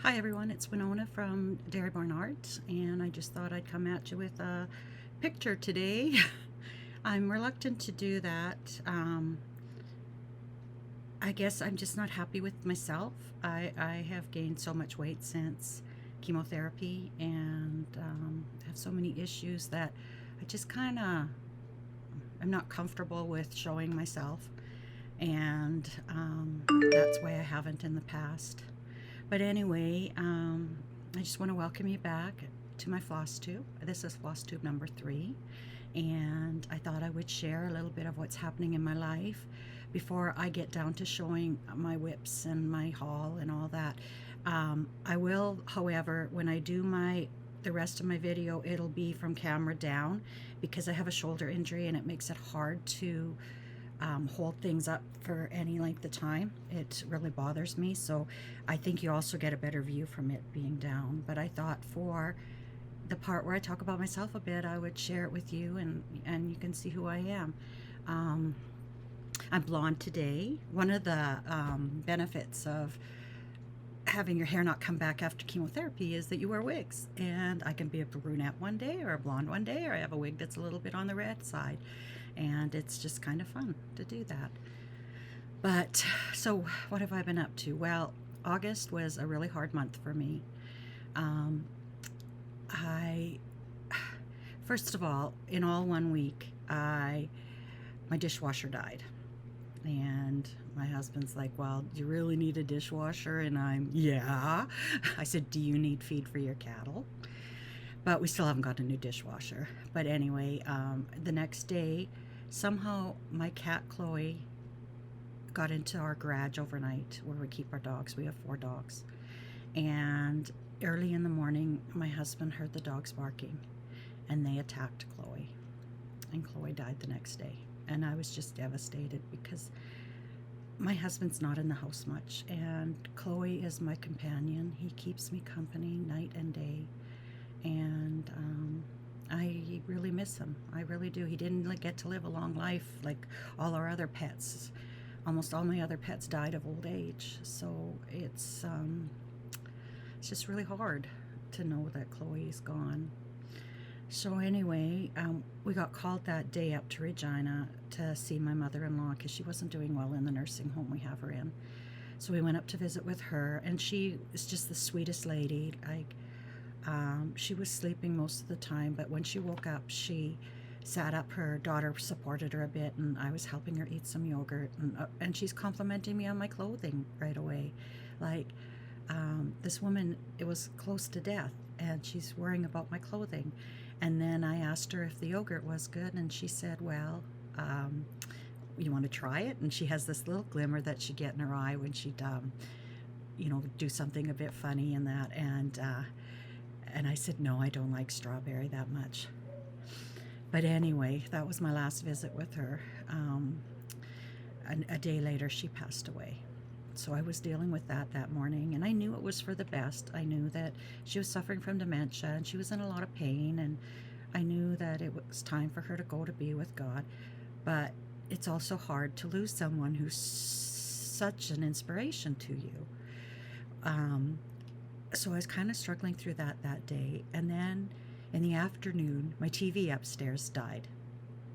Hi everyone, it's Winona from Dairy Barn Art, and I just thought I'd come at you with a picture today. I'm reluctant to do that. I guess I'm just not happy with myself. I have gained so much weight since chemotherapy and have so many issues that I just kind of I'm not comfortable with showing myself, and that's why I haven't in the past. But anyway, I just want to welcome you back to my Flosstube. This is Flosstube number 3, and I thought I would share a little bit of what's happening in my life before I get down to showing my whips and my haul and all that. I will, however, when I do the rest of my video, it'll be from camera down because I have a shoulder injury and it makes it hard to hold things up for any length of time. It really bothers me, so I think you also get a better view from it being down. But I thought for the part where I talk about myself a bit, I would share it with you, and you can see who I am. I'm blonde today. One of the benefits of having your hair not come back after chemotherapy is that you wear wigs, and I can be a brunette one day or a blonde one day, or I have a wig that's a little bit on the red side, and it's just kind of fun to do that. But so what have I been up to? Well, August was a really hard month for me. I First of all, in all one week, my dishwasher died. And my husband's like, well, do you really need a dishwasher? And yeah. I said, do you need feed for your cattle? But we still haven't got a new dishwasher. But anyway, the next day, somehow my cat Chloe got into our garage overnight where we keep our dogs. We have 4 dogs. And early in the morning, my husband heard the dogs barking, and they attacked Chloe. And Chloe died the next day. And I was just devastated because my husband's not in the house much, and Chloe is my companion. He keeps me company night and day, and I really miss him. I really do. He didn't get to live a long life like all our other pets. Almost all my other pets died of old age, so it's just really hard to know that Chloe's gone. So anyway, we got called that day up to Regina to see my mother-in-law because she wasn't doing well in the nursing home we have her in. So we went up to visit with her, and she is just the sweetest lady. She was sleeping most of the time, but when she woke up, she sat up. Her daughter supported her a bit, and I was helping her eat some yogurt, and she's complimenting me on my clothing right away. Like, this woman, it was close to death, and she's worrying about my clothing. And then I asked her if the yogurt was good, and she said, well, you want to try it? And she has this little glimmer that she'd get in her eye when she'd, do something a bit funny and that. And I said, no, I don't like strawberry that much. But anyway, that was my last visit with her. A day later, she passed away. So I was dealing with that morning, and I knew it was for the best. I knew that she was suffering from dementia, and she was in a lot of pain, and I knew that it was time for her to go to be with God. But it's also hard to lose someone who's such an inspiration to you. So I was kind of struggling through that day, and then in the afternoon, my TV upstairs died,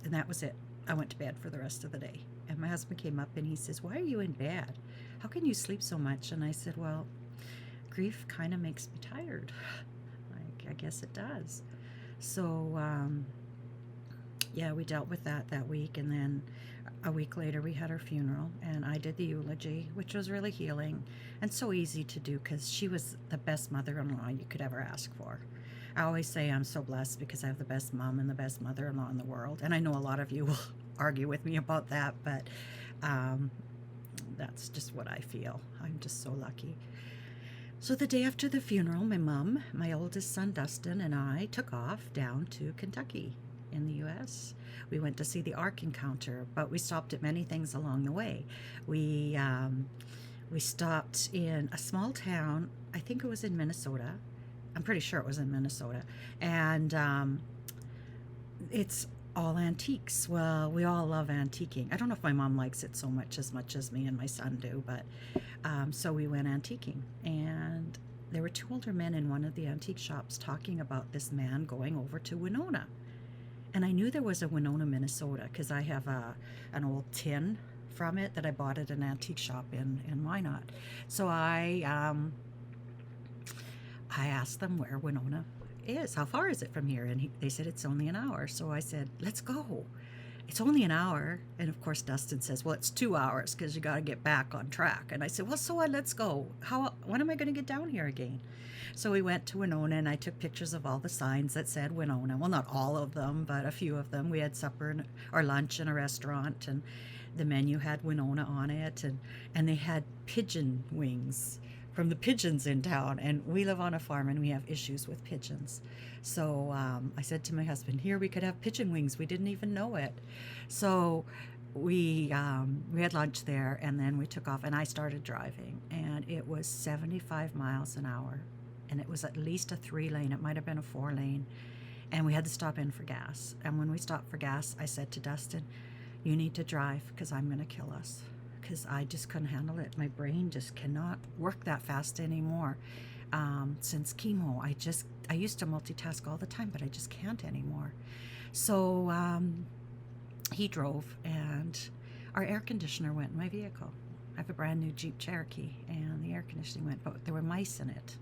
and that was it. I went to bed for the rest of the day. And my husband came up and he says, why are you in bed? How can you sleep so much? And I said, well, grief kind of makes me tired. I guess it does. So, yeah, we dealt with that week. And then a week later, we had her funeral. And I did the eulogy, which was really healing and so easy to do because she was the best mother-in-law you could ever ask for. I always say I'm so blessed because I have the best mom and the best mother-in-law in the world. And I know a lot of you will argue with me about that, but that's just what I feel. I'm just so lucky. So the day after the funeral, my mom, my oldest son Dustin, and I took off down to Kentucky in the U.S. We went to see the Ark Encounter, but we stopped at many things along the way. We stopped in a small town, I think it was in Minnesota. I'm pretty sure it was in Minnesota. And it's all antiques. Well, we all love antiquing. I don't know if my mom likes it so much as me and my son do, but so we went antiquing. And there were two older men in one of the antique shops talking about this man going over to Winona. And I knew there was a Winona, Minnesota, because I have an old tin from it that I bought at an antique shop in Minot. So I asked them where Winona is. How far is it from here? And they said it's only an hour. So I said, let's go. It's only an hour. And of course, Dustin says, well, it's 2 hours because you got to get back on track. And I said, well, so what? Let's go. When am I going to get down here again? So we went to Winona, and I took pictures of all the signs that said Winona. Well, not all of them, but a few of them. We had supper or lunch in a restaurant, and the menu had Winona on it, and they had pigeon wings from the pigeons in town. And we live on a farm, and we have issues with pigeons. So I said to my husband, here, we could have pigeon wings. We didn't even know it. So we had lunch there, and then we took off, and I started driving, and it was 75 miles an hour. And it was at least a 3-lane. It might have been a 4-lane. And we had to stop in for gas. And when we stopped for gas, I said to Dustin, you need to drive because I'm going to kill us. Because I just couldn't handle it. My brain just cannot work that fast anymore. Since chemo, I used to multitask all the time, but I just can't anymore. So he drove, and our air conditioner went in my vehicle. I have a brand new Jeep Cherokee, and the air conditioning went, but there were mice in it.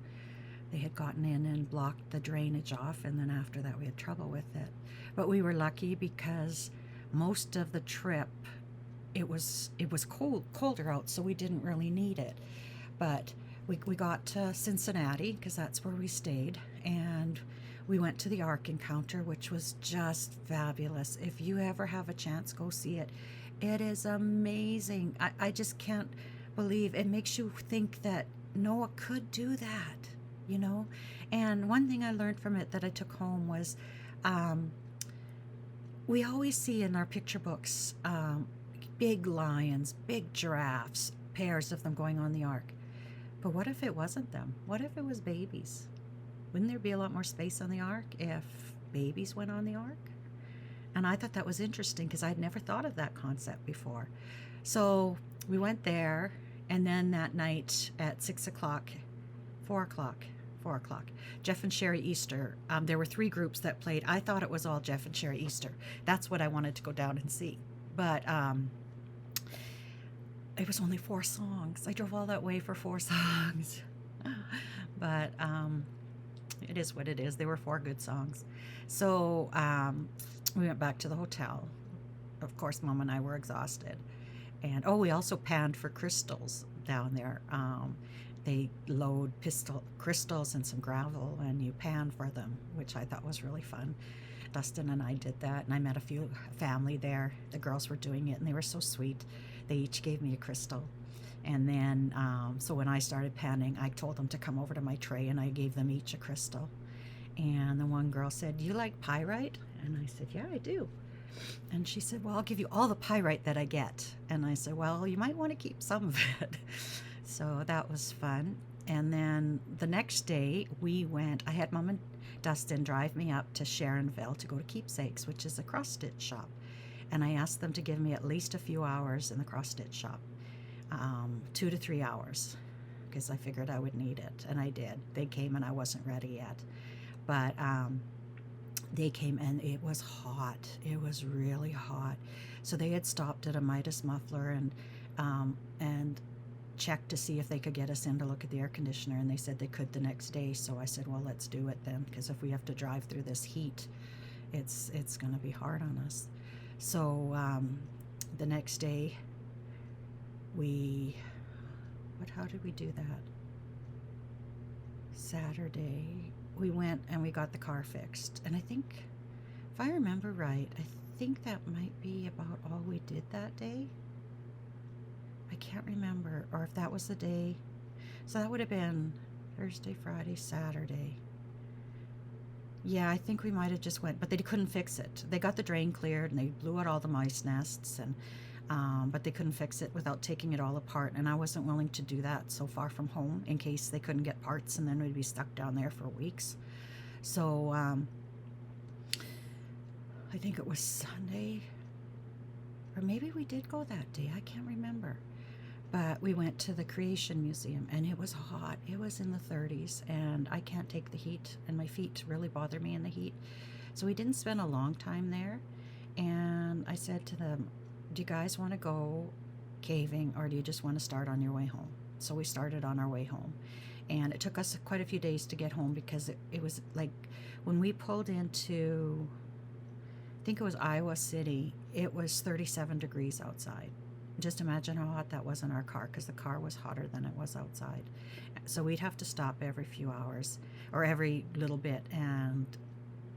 They had gotten in and blocked the drainage off, and then after that we had trouble with it. But we were lucky because most of the trip it was colder out, so we didn't really need it. But we got to Cincinnati because that's where we stayed, and we went to the Ark Encounter, which was just fabulous. If you ever have a chance, go see it. It is amazing. I just can't believe it. Makes you think that Noah could do that. You know, and one thing I learned from it that I took home was we always see in our picture books big lions, big giraffes, pairs of them going on the ark. But what if it wasn't them? What if it was babies? Wouldn't there be a lot more space on the ark if babies went on the ark? And I thought that was interesting because I'd never thought of that concept before. So we went there, and then that night at 6 o'clock, 4 o'clock, Jeff and Sherry Easter. There were 3 groups that played. I thought it was all Jeff and Sherry Easter. That's what I wanted to go down and see. But it was only 4 songs. I drove all that way for 4 songs. But it is what it is. They were 4 good songs. So we went back to the hotel. Of course, Mom and I were exhausted. And we also panned for crystals down there. They load crystals and some gravel, and you pan for them, which I thought was really fun. Dustin and I did that, and I met a few family there. The girls were doing it, and they were so sweet. They each gave me a crystal. And then, so when I started panning, I told them to come over to my tray, and I gave them each a crystal. And the one girl said, "Do you like pyrite?" And I said, "Yeah, I do." And she said, "Well, I'll give you all the pyrite that I get." And I said, "Well, you might want to keep some of it." So that was fun. And then the next day I had Mom and Dustin drive me up to Sharonville to go to Keepsakes, which is a cross-stitch shop. And I asked them to give me at least a few hours in the cross-stitch shop, 2 to 3 hours, because I figured I would need it. And I did. They came, and I wasn't ready yet. But they came, and it was hot. It was really hot. So they had stopped at a Midas Muffler and checked to see if they could get us in to look at the air conditioner, and they said they could the next day. So I said, well, let's do it then, because if we have to drive through this heat, it's going to be hard on us. So the next day how did we do that? Saturday we went and we got the car fixed, and I think, if I remember right, I think that might be about all we did that day. I can't remember, or if that was the day. So that would have been Thursday, Friday, Saturday. Yeah, I think we might have just went, but they couldn't fix it. They got the drain cleared, and they blew out all the mice nests, and but they couldn't fix it without taking it all apart, and I wasn't willing to do that so far from home in case they couldn't get parts, and then we'd be stuck down there for weeks. So I think it was Sunday, or maybe we did go that day. I can't remember. But we went to the Creation Museum, and it was hot. It was in the 30s, and I can't take the heat, and my feet really bother me in the heat. So we didn't spend a long time there. And I said to them, do you guys want to go caving, or do you just want to start on your way home? So we started on our way home. And it took us quite a few days to get home, because it was like when we pulled into, I think it was Iowa City, it was 37 degrees outside. Just imagine how hot that was in our car, because the car was hotter than it was outside. So we'd have to stop every few hours or every little bit and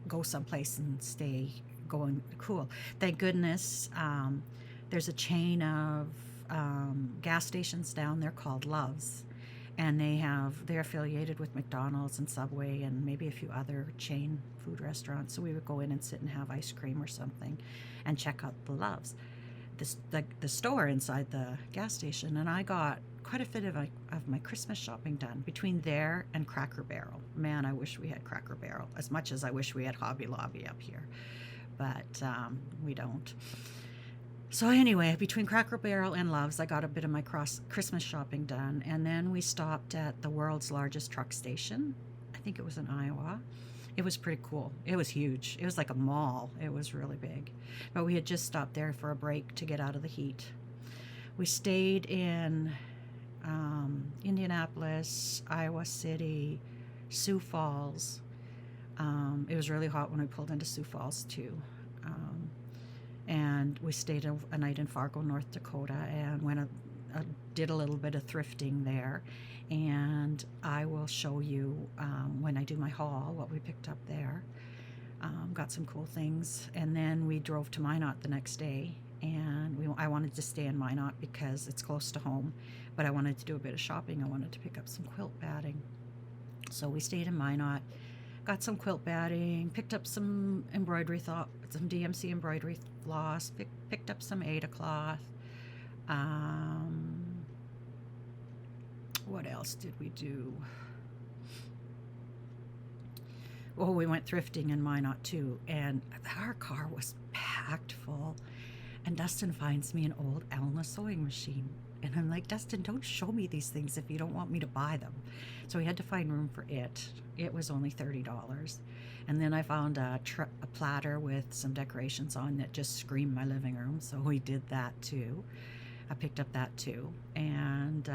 go someplace and stay going cool. Thank goodness there's a chain of gas stations down there called Love's, and they're affiliated with McDonald's and Subway and maybe a few other chain food restaurants. So we would go in and sit and have ice cream or something and check out the Love's, the store inside the gas station. And I got quite a bit of my Christmas shopping done between there and Cracker Barrel. Man, I wish we had Cracker Barrel as much as I wish we had Hobby Lobby up here, but we don't. So anyway, between Cracker Barrel and Love's, I got a bit of my Christmas shopping done. And then we stopped at the world's largest truck station. I think it was in Iowa. It was pretty cool. It was huge. It was like a mall. It was really big. But we had just stopped there for a break to get out of the heat. We stayed in Indianapolis, Iowa City, Sioux Falls. It was really hot when we pulled into Sioux Falls too. And we stayed a night in Fargo, North Dakota, and did a little bit of thrifting there. And I will show you when I do my haul what we picked up there. Got some cool things. And then we drove to Minot the next day, and I wanted to stay in Minot because it's close to home, but I wanted to do a bit of shopping. I wanted to pick up some quilt batting. So we stayed in Minot, got some quilt batting, picked up some embroidery, some DMC embroidery floss, picked up some Aida cloth. What else did we do? Oh, we went thrifting in Minot too, and our car was packed full. And Dustin finds me an old Alma sewing machine. And I'm like, Dustin, don't show me these things if you don't want me to buy them. So we had to find room for it. It was only $30. And then I found a platter with some decorations on that just screamed my living room. So we did that too. I picked up that too. And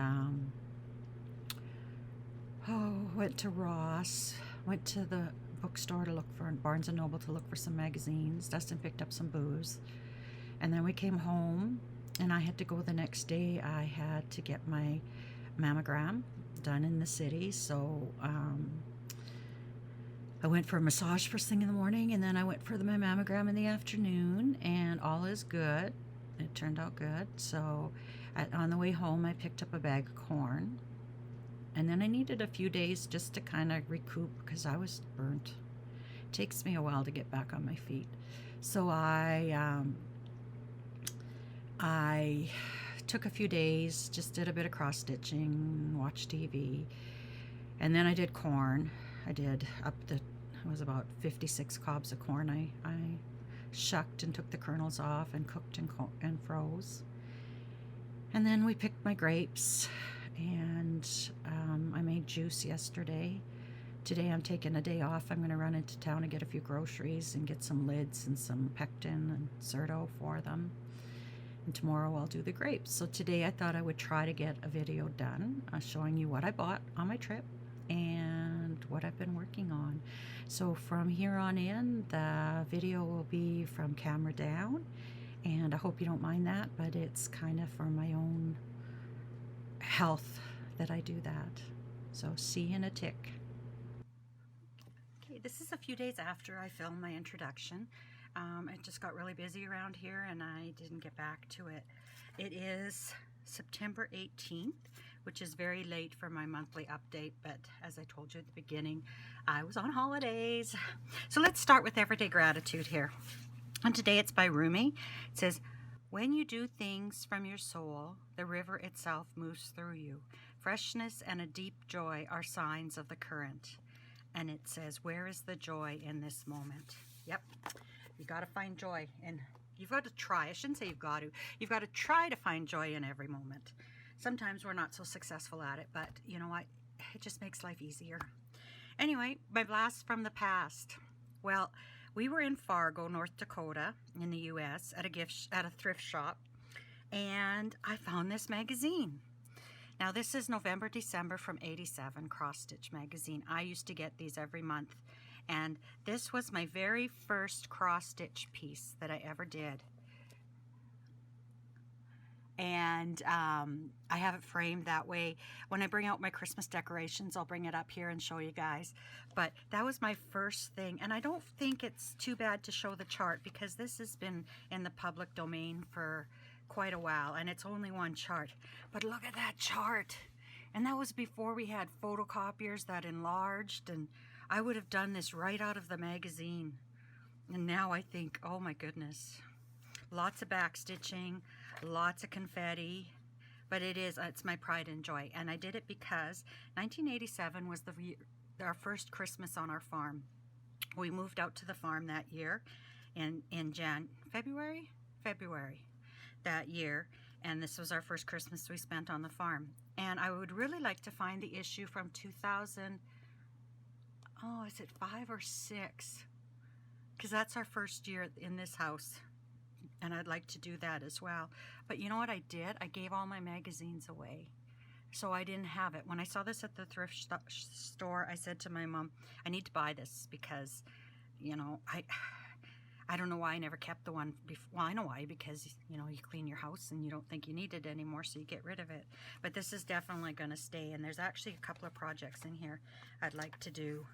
went to Ross, went to the bookstore to look for, Barnes & Noble to look for some magazines. Dustin picked up some booze. And then we came home, and I had to go the next day. I had to get my mammogram done in the city. So I went for a massage first thing in the morning, and then I went for my mammogram in the afternoon, and all is good. It turned out good. So on the way home, I picked up a bag of corn. And then I needed a few days just to kind of recoup because I was burnt. It takes me a while to get back on my feet. So I took a few days, just did a bit of cross stitching, watched TV, and then I did corn. I did it was about 56 cobs of corn. I shucked and took the kernels off and cooked and froze. And then we picked my grapes, and I made juice yesterday. Today I'm taking a day off. I'm going to run into town and get a few groceries and get some lids and some pectin and Certo for them. And tomorrow I'll do the grapes. So today I thought I would try to get a video done showing you what I bought on my trip and what I've been working on. So from here on in, the video will be from camera down, and I hope you don't mind that, but it's kind of for my own health that I do that. So see you in a tick. Okay, this is a few days after I filmed my introduction. It just got really busy around here and I didn't get back to it. It is September 18th, which is very late for my monthly update, but as I told you at the beginning, I was on holidays. So let's start with everyday gratitude here. And today it's by Rumi. It says, when you do things from your soul, the river itself moves through you. Freshness and a deep joy are signs of the current. And it says, where is the joy in this moment? Yep, you got to find joy, and you've got to try. I shouldn't say you've got to. You've got to try to find joy in every moment. Sometimes we're not so successful at it, but you know what? It just makes life easier. Anyway, my blast from the past. Well, we were in Fargo, North Dakota, in the U.S. at a thrift shop, and I found this magazine. Now, this is November, December from '87, Cross Stitch magazine. I used to get these every month, and this was my very first cross stitch piece that I ever did. And I have it framed that way. When I bring out my Christmas decorations, I'll bring it up here and show you guys. But that was my first thing, and I don't think it's too bad to show the chart because this has been in the public domain for quite a while, and it's only one chart. But look at that chart. And that was before we had photocopiers that enlarged, and I would have done this right out of the magazine. And now I think, oh my goodness. Lots of back stitching, lots of confetti, but it's my pride and joy. And I did it because 1987 was our first Christmas on our farm. We moved out to the farm that year in February that year, and this was our first Christmas we spent on the farm. And I would really like to find the issue from 2000, oh, is it 5 or 6? Because that's our first year in this house. And I'd like to do that as well. But you know what I did? I gave all my magazines away. So I didn't have it. When I saw this at the thrift store, I said to my mom, I need to buy this because, you know, I don't know why I never kept the one before. Well, I know why, because, you know, you clean your house and you don't think you need it anymore, so you get rid of it. But this is definitely going to stay. And there's actually a couple of projects in here I'd like to do.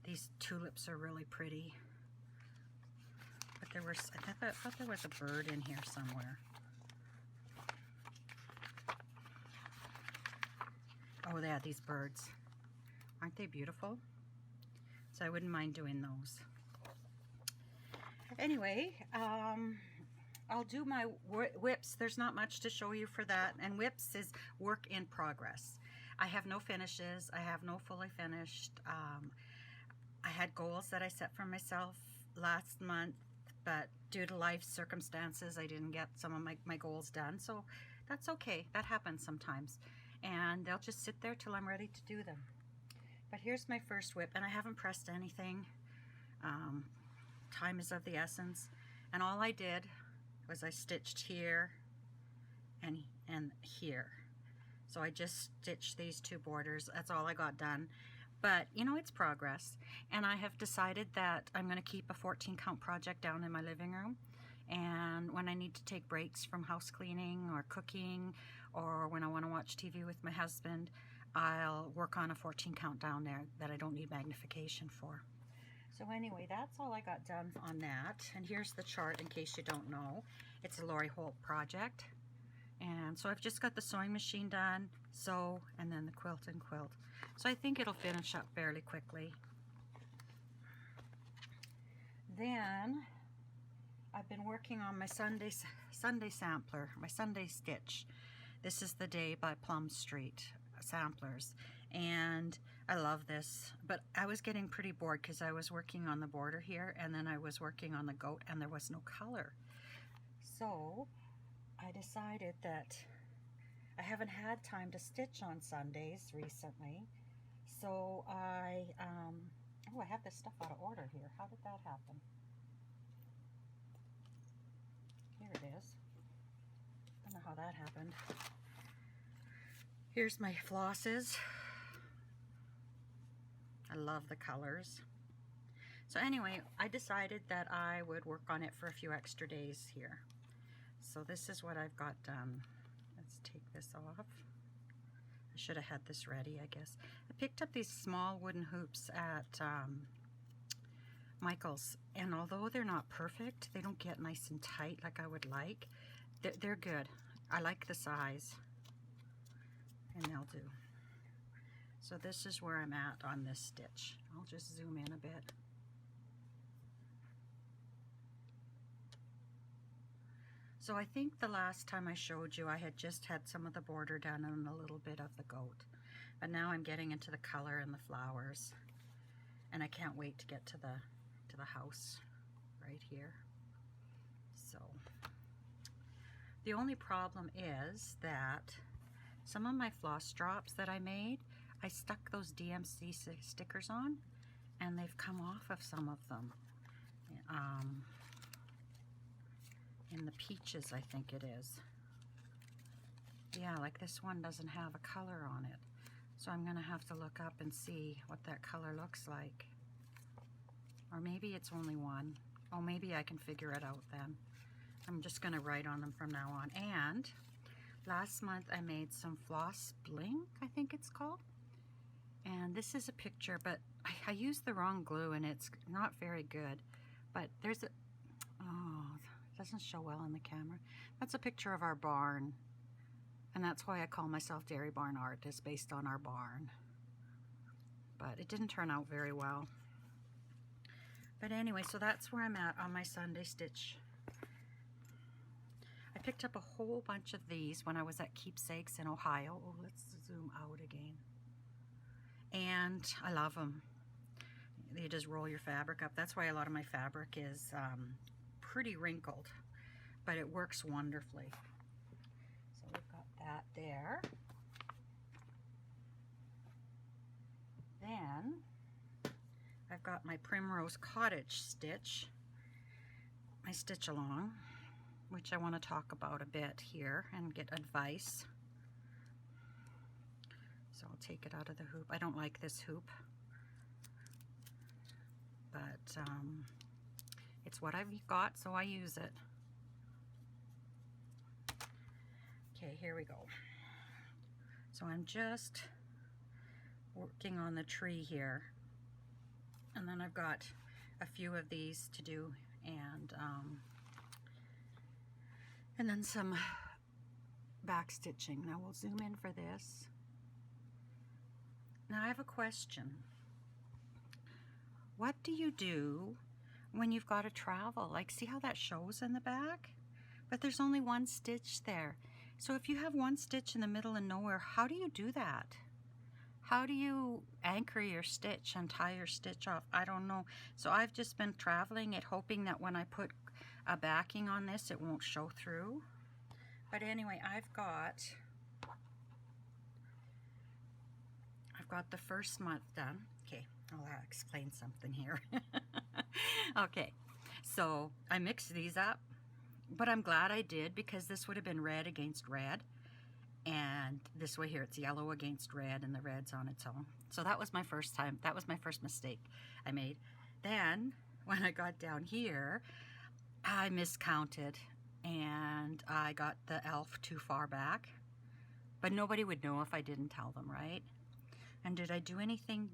These tulips are really pretty. But I thought there was a bird in here somewhere. Oh yeah, these birds. Aren't they beautiful? So I wouldn't mind doing those. Anyway, I'll do my whips. There's not much to show you for that. And whips is work in progress. I have no finishes. I have no fully finished. I had goals that I set for myself last month, but due to life circumstances, I didn't get some of my goals done. So that's okay. That happens sometimes. And they'll just sit there till I'm ready to do them. But here's my first whip, and I haven't pressed anything. Time is of the essence. And all I did was I stitched here and here. So I just stitched these two borders. That's all I got done. But, you know, it's progress. And I have decided that I'm going to keep a 14 count project down in my living room. And when I need to take breaks from house cleaning or cooking, or when I want to watch TV with my husband, I'll work on a 14 count down there that I don't need magnification for. So anyway, that's all I got done on that. And here's the chart in case you don't know. It's a Lori Holt project. And so I've just got the sewing machine done, sew, and then the quilt and quilt. So I think it'll finish up fairly quickly. Then I've been working on my Sunday sampler, my Sunday stitch. This is the Day by Plum Street samplers, and I love this, but I was getting pretty bored because I was working on the border here, and then I was working on the goat, and there was no color. So I decided that I haven't had time to stitch on Sundays recently, so oh, I have this stuff out of order here. How did that happen? Here it is. I don't know how that happened. Here's my flosses. I love the colors. So anyway, I decided that I would work on it for a few extra days here. So this is what I've got done. Let's take this off. I should have had this ready, I guess. I picked up these small wooden hoops at Michael's, and although they're not perfect, they don't get nice and tight like I would like. They're good. I like the size, and they'll do. So this is where I'm at on this stitch. I'll just zoom in a bit. So I think the last time I showed you, I had just had some of the border done and a little bit of the goat. But now I'm getting into the color and the flowers. And I can't wait to get to the house right here. So The only problem is that some of my floss drops that I made, I stuck those DMC stickers on, and they've come off of some of them. In the peaches, I think it is. Yeah, like this one doesn't have a color on it. So I'm gonna have to look up and see what that color looks like. Or maybe it's only one. Oh, maybe I can figure it out then. I'm just gonna write on them from now on. And last month I made some floss bling, I think it's called. And this is a picture, but I used the wrong glue and it's not very good. But there's a, oh, it doesn't show well in the camera. That's a picture of our barn. And that's why I call myself Dairy Barn Art, is based on our barn. But it didn't turn out very well. But anyway, so that's where I'm at on my Sunday stitch. I picked up a whole bunch of these when I was at Keepsakes in Ohio. Oh, let's zoom out again. And I love them. You just roll your fabric up. That's why a lot of my fabric is pretty wrinkled, but it works wonderfully. So we've got that there. Then I've got my Primrose Cottage stitch, my stitch along, which I want to talk about a bit here and get advice. So I'll take it out of the hoop. I don't like this hoop, but it's what I've got, so I use it. Okay, here we go. So I'm just working on the tree here, and then I've got a few of these to do, and then some back stitching. Now we'll zoom in for this. Now I have a question. What do you do when you've got to travel? Like, see how that shows in the back? But there's only one stitch there. So if you have one stitch in the middle of nowhere, how do you do that? How do you anchor your stitch and tie your stitch off? I don't know. So I've just been traveling it, hoping that when I put a backing on this, it won't show through. But anyway, I've got the first month done. Okay, I'll explain something here. Okay, so I mixed these up, but I'm glad I did, because this would have been red against red, and this way here it's yellow against red, and the red's on its own. So that was my first time. That was my first mistake I made. Then when I got down here, I miscounted and I got the elf too far back, but nobody would know if I didn't tell them, right? And did I do anything?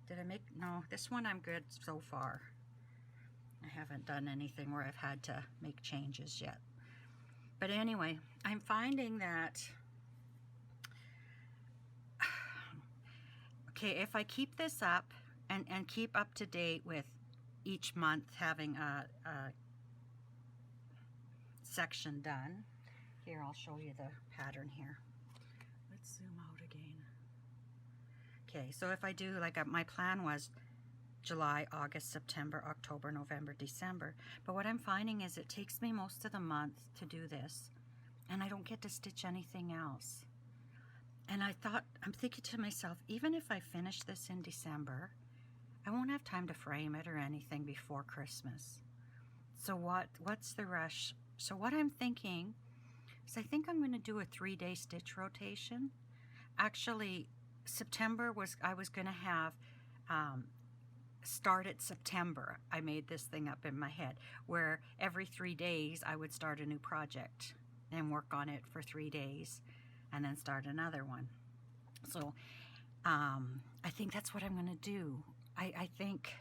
Did I make? No, this one I'm good so far. I haven't done anything where I've had to make changes yet. But anyway, I'm finding that, okay, if I keep this up and keep up to date with each month having a section done. Here, I'll show you the pattern here. Let's zoom out again. Okay, so if I do, like, my plan was July, August, September, October, November, December. But what I'm finding is it takes me most of the month to do this, and I don't get to stitch anything else. And I'm thinking to myself, even if I finish this in December, I won't have time to frame it or anything before Christmas. So what's the rush? So what I'm thinking is I think I'm going to do a 3-day stitch rotation. Actually, September I was going to have start at September. I made this thing up in my head where every 3 days I would start a new project and work on it for 3 days and then start another one. So I think that's what I'm going to do. I think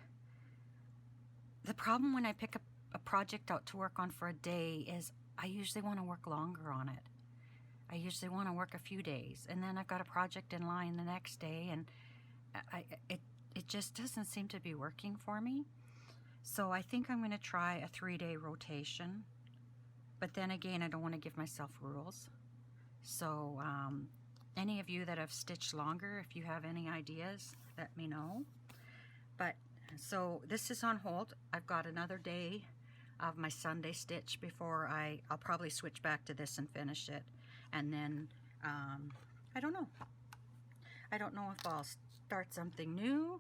the problem when I pick a project out to work on for a day is I usually want to work longer on it. I usually want to work a few days, and then I've got a project in line the next day, and it just doesn't seem to be working for me. So I think I'm going to try a 3-day rotation, but then again, I don't want to give myself rules. So any of you that have stitched longer, if you have any ideas, let me know. But so this is on hold. I've got another day of my Sunday stitch before I'll probably switch back to this and finish it. And then, I don't know. I don't know if I'll start something new,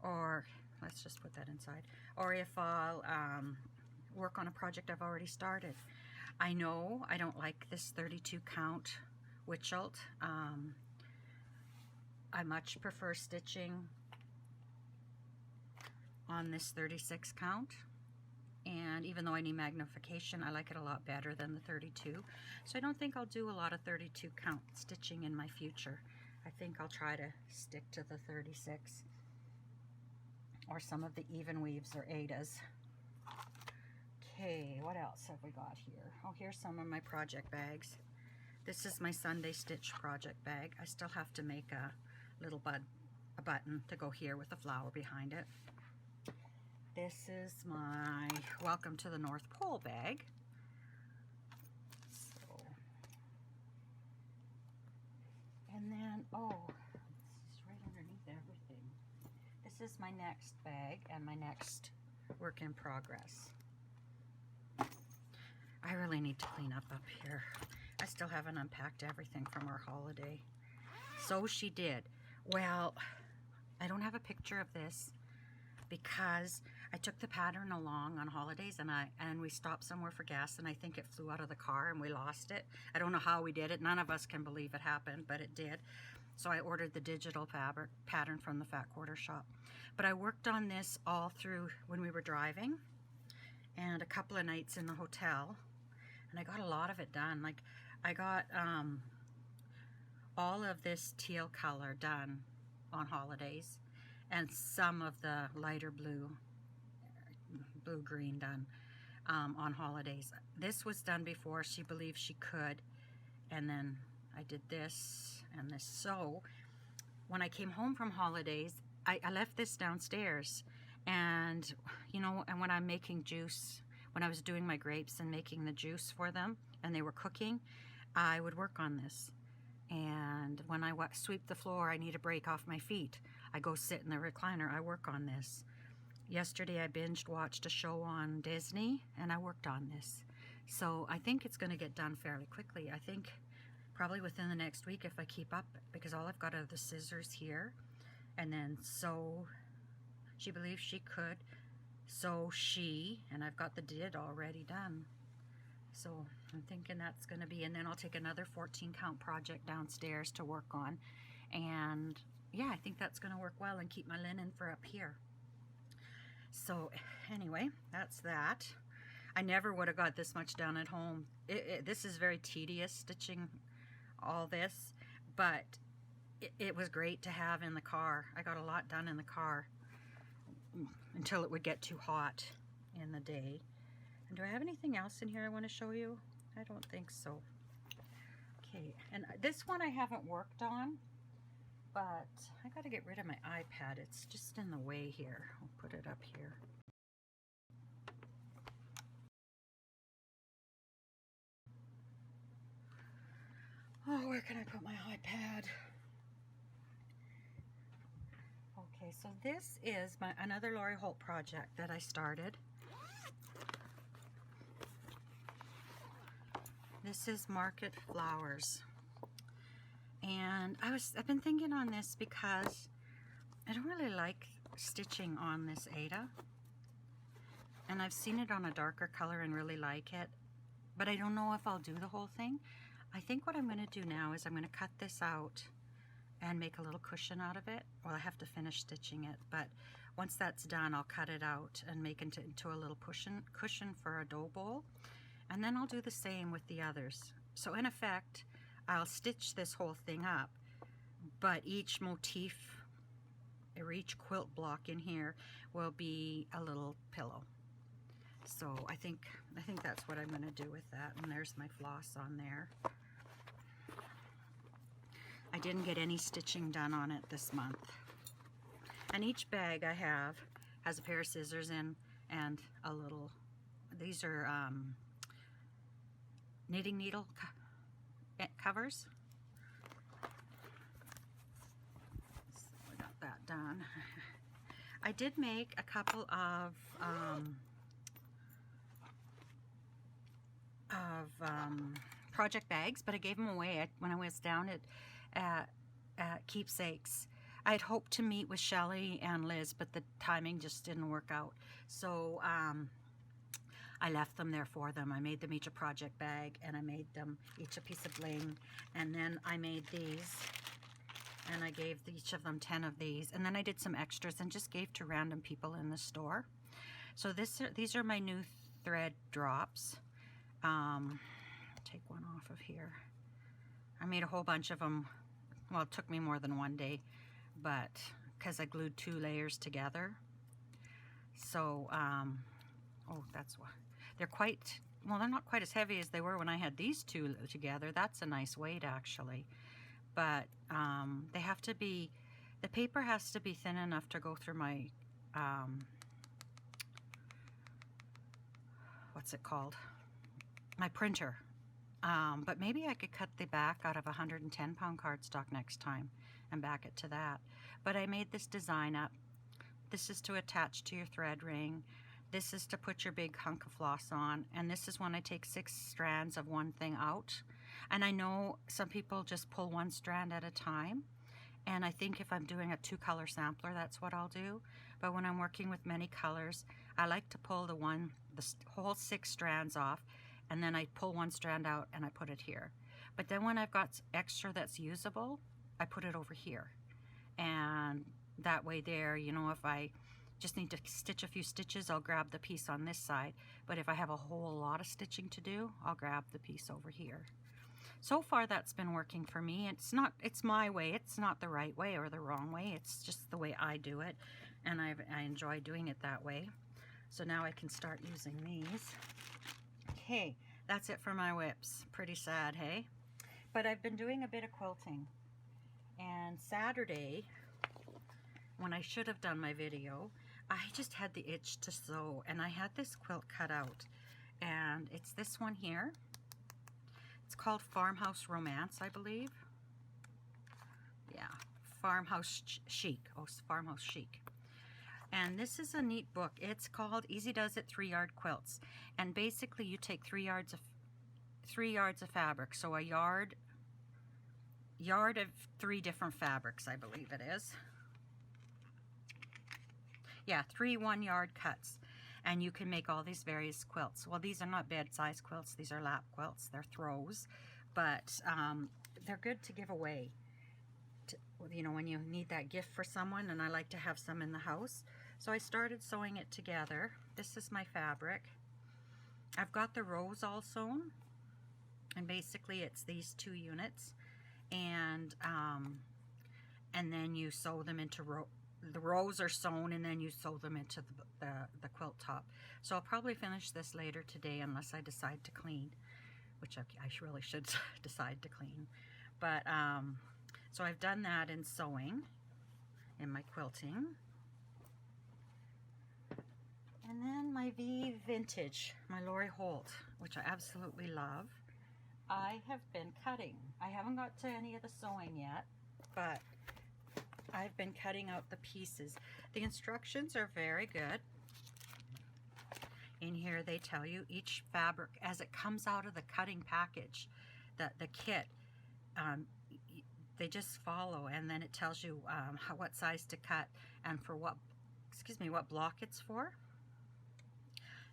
or let's just put that inside, or if I'll work on a project I've already started. I know I don't like this 32 count Witchelt. I much prefer stitching on this 36 count, and even though I need magnification, I like it a lot better than the 32. So I don't think I'll do a lot of 32 count stitching in my future. I think I'll try to stick to the 36 or some of the even weaves or Adas. Okay, what else have we got here? Oh, here's some of my project bags. This is my Sunday stitch project bag. I still have to make a little button to go here with a flower behind it. This is my Welcome to the North Pole bag. So, and then, oh, this is right underneath everything. This is my next bag and my next work in progress. I really need to clean up here. I still haven't unpacked everything from our holiday. So she did. Well, I don't have a picture of this because I took the pattern along on holidays and we stopped somewhere for gas, and I think it flew out of the car and we lost it. I don't know how we did it. None of us can believe it happened, but it did. So I ordered the digital fabric pattern from the Fat Quarter Shop. But I worked on this all through when we were driving and a couple of nights in the hotel, and I got a lot of it done. Like, I got all of this teal color done on holidays, and some of the lighter blue-green done on holidays. This was done before she believed she could, and then I did this and this. So when I came home from holidays, I left this downstairs, and you know, and when I'm making juice, when I was doing my grapes and making the juice for them and they were cooking, I would work on this. And when I sweep the floor, I need a break off my feet, I go sit in the recliner, I work on this. Yesterday I binged watched a show on Disney and I worked on this. So I think it's going to get done fairly quickly. I think probably within the next week if I keep up, because all I've got are the scissors here. And then sew, she believes she could, sew she, and I've got the did already done. So I'm thinking that's going to be, and then I'll take another 14 count project downstairs to work on. And yeah, I think that's going to work well and keep my linen for up here. So anyway, that's that. I never would have got this much done at home. This is very tedious, stitching all this, but it was great to have in the car. I got a lot done in the car until it would get too hot in the day. And do I have anything else in here I want to show you? I don't think so. Okay, and this one I haven't worked on, but I got to get rid of my iPad. It's just in the way here. I'll put it up here. Oh, where can I put my iPad? Okay, so this is another Lori Holt project that I started. This is Market Flowers. And I've been thinking on this because I don't really like stitching on this Ada. And I've seen it on a darker color and really like it. But I don't know if I'll do the whole thing. I think what I'm going to do now is I'm going to cut this out and make a little cushion out of it. Well, I have to finish stitching it, but once that's done, I'll cut it out and make it into a little cushion for a dough bowl. And then I'll do the same with the others. So in effect, I'll stitch this whole thing up, but each motif or each quilt block in here will be a little pillow. So I think that's what I'm going to do with that. And there's my floss on there. I didn't get any stitching done on it this month. And each bag I have has a pair of scissors in and a little, these are knitting needle covers. So I got that done. I did make a couple of project bags, but I gave them away when I was down at Keepsakes. I had hoped to meet with Shelley and Liz, but the timing just didn't work out. So I left them there for them. I made them each a project bag, and I made them each a piece of bling. And then I made these, and I gave each of them 10 of these. And then I did some extras and just gave to random people in the store. So these are my new thread drops. Take one off of here. I made a whole bunch of them. Well, it took me more than one day, but because I glued 2 layers together. So, oh, that's why. They're quite, well, they're not quite as heavy as they were when I had these 2 together. That's a nice weight, actually. But they have to be, the paper has to be thin enough to go through my, what's it called? My printer. But maybe I could cut the back out of a 110-pound cardstock next time and back it to that. But I made this design up. This is to attach to your thread ring. This is to put your big hunk of floss on. And this is when I take 6 strands of one thing out. And I know some people just pull 1 strand at a time. And I think if I'm doing a 2-color sampler, that's what I'll do. But when I'm working with many colors, I like to pull the whole 6 strands off. And then I pull 1 strand out and I put it here. But then when I've got extra that's usable, I put it over here. And that way there, you know, if I just need to stitch a few stitches, I'll grab the piece on this side. But if I have a whole lot of stitching to do, I'll grab the piece over here. So far that's been working for me. It's my way. It's not the right way or the wrong way. It's just the way I do it. And I enjoy doing it that way. So now I can start using these. Okay, that's it for my whips. Pretty sad, hey? But I've been doing a bit of quilting. And Saturday, when I should have done my video, I just had the itch to sew. And I had this quilt cut out. And it's this one here. It's called Farmhouse Romance, I believe. Yeah, Farmhouse Chic. Oh, Farmhouse Chic. And this is a neat book. It's called Easy Does It 3-Yard Quilts. And basically you take 3 yards of fabric. So a yard of 3 different fabrics, I believe it is. Yeah, 3 1-yard cuts. And you can make all these various quilts. Well, these are not bed-size quilts. These are lap quilts. They're throws. But they're good to give away. You know, when you need that gift for someone, and I like to have some in the house. So I started sewing it together. This is my fabric. I've got the rows all sewn, and basically it's these 2 units, and then you sew them into the rows are sewn, and then you sew them into the quilt top. So I'll probably finish this later today unless I decide to clean, which I really should decide to clean. But so I've done that in sewing, in my quilting. And then my V Vintage, my Lori Holt, which I absolutely love. I have been cutting. I haven't got to any of the sewing yet, but I've been cutting out the pieces. The instructions are very good. In here they tell you each fabric as it comes out of the cutting package, the kit. They just follow, and then it tells you what size to cut and for what block it's for.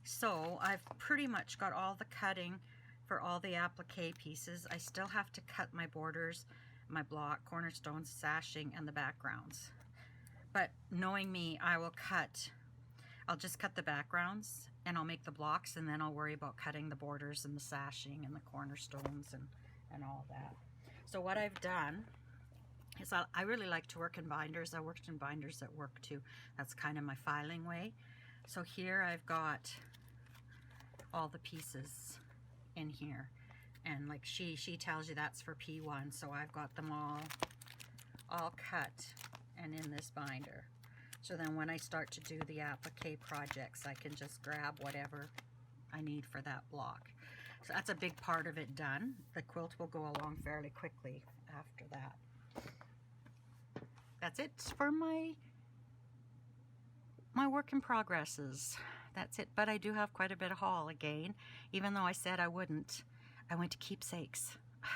So I've pretty much got all the cutting for all the applique pieces. I still have to cut my borders, my block, cornerstones, sashing, and the backgrounds. But knowing me, I'll just cut the backgrounds and I'll make the blocks, and then I'll worry about cutting the borders and the sashing and the cornerstones and all that. So what I've done is I really like to work in binders. I worked in binders at work too. That's kind of my filing way. So here I've got all the pieces in here, and like she tells you that's for P1, so I've got them all cut and in this binder. So then when I start to do the applique projects, I can just grab whatever I need for that block. So that's a big part of it done. The quilt will go along fairly quickly after that. That's it for my work in progresses. that's it. But I do have quite a bit of haul again, even though I said I wouldn't. I went to Keepsakes. I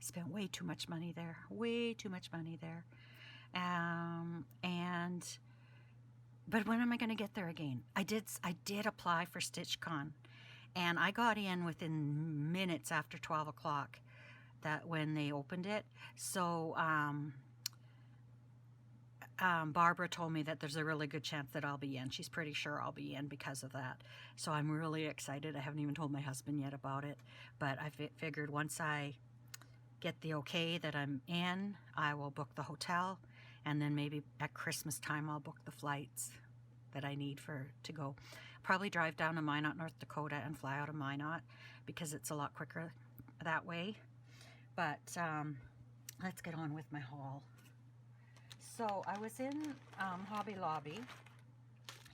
spent way too much money there. Way too much money there. But when am I going to get there again? I did apply for StitchCon, and I got in within minutes after 12 o'clock that when they opened it. So Barbara told me that there's a really good chance that I'll be in. She's pretty sure I'll be in because of that. So I'm really excited. I haven't even told my husband yet about it, but I figured once I get the okay that I'm in, I will book the hotel, and then maybe at Christmas time I'll book the flights that I need to go. Probably drive down to Minot, North Dakota, and fly out of Minot because it's a lot quicker that way. But let's get on with my haul. So I was in Hobby Lobby,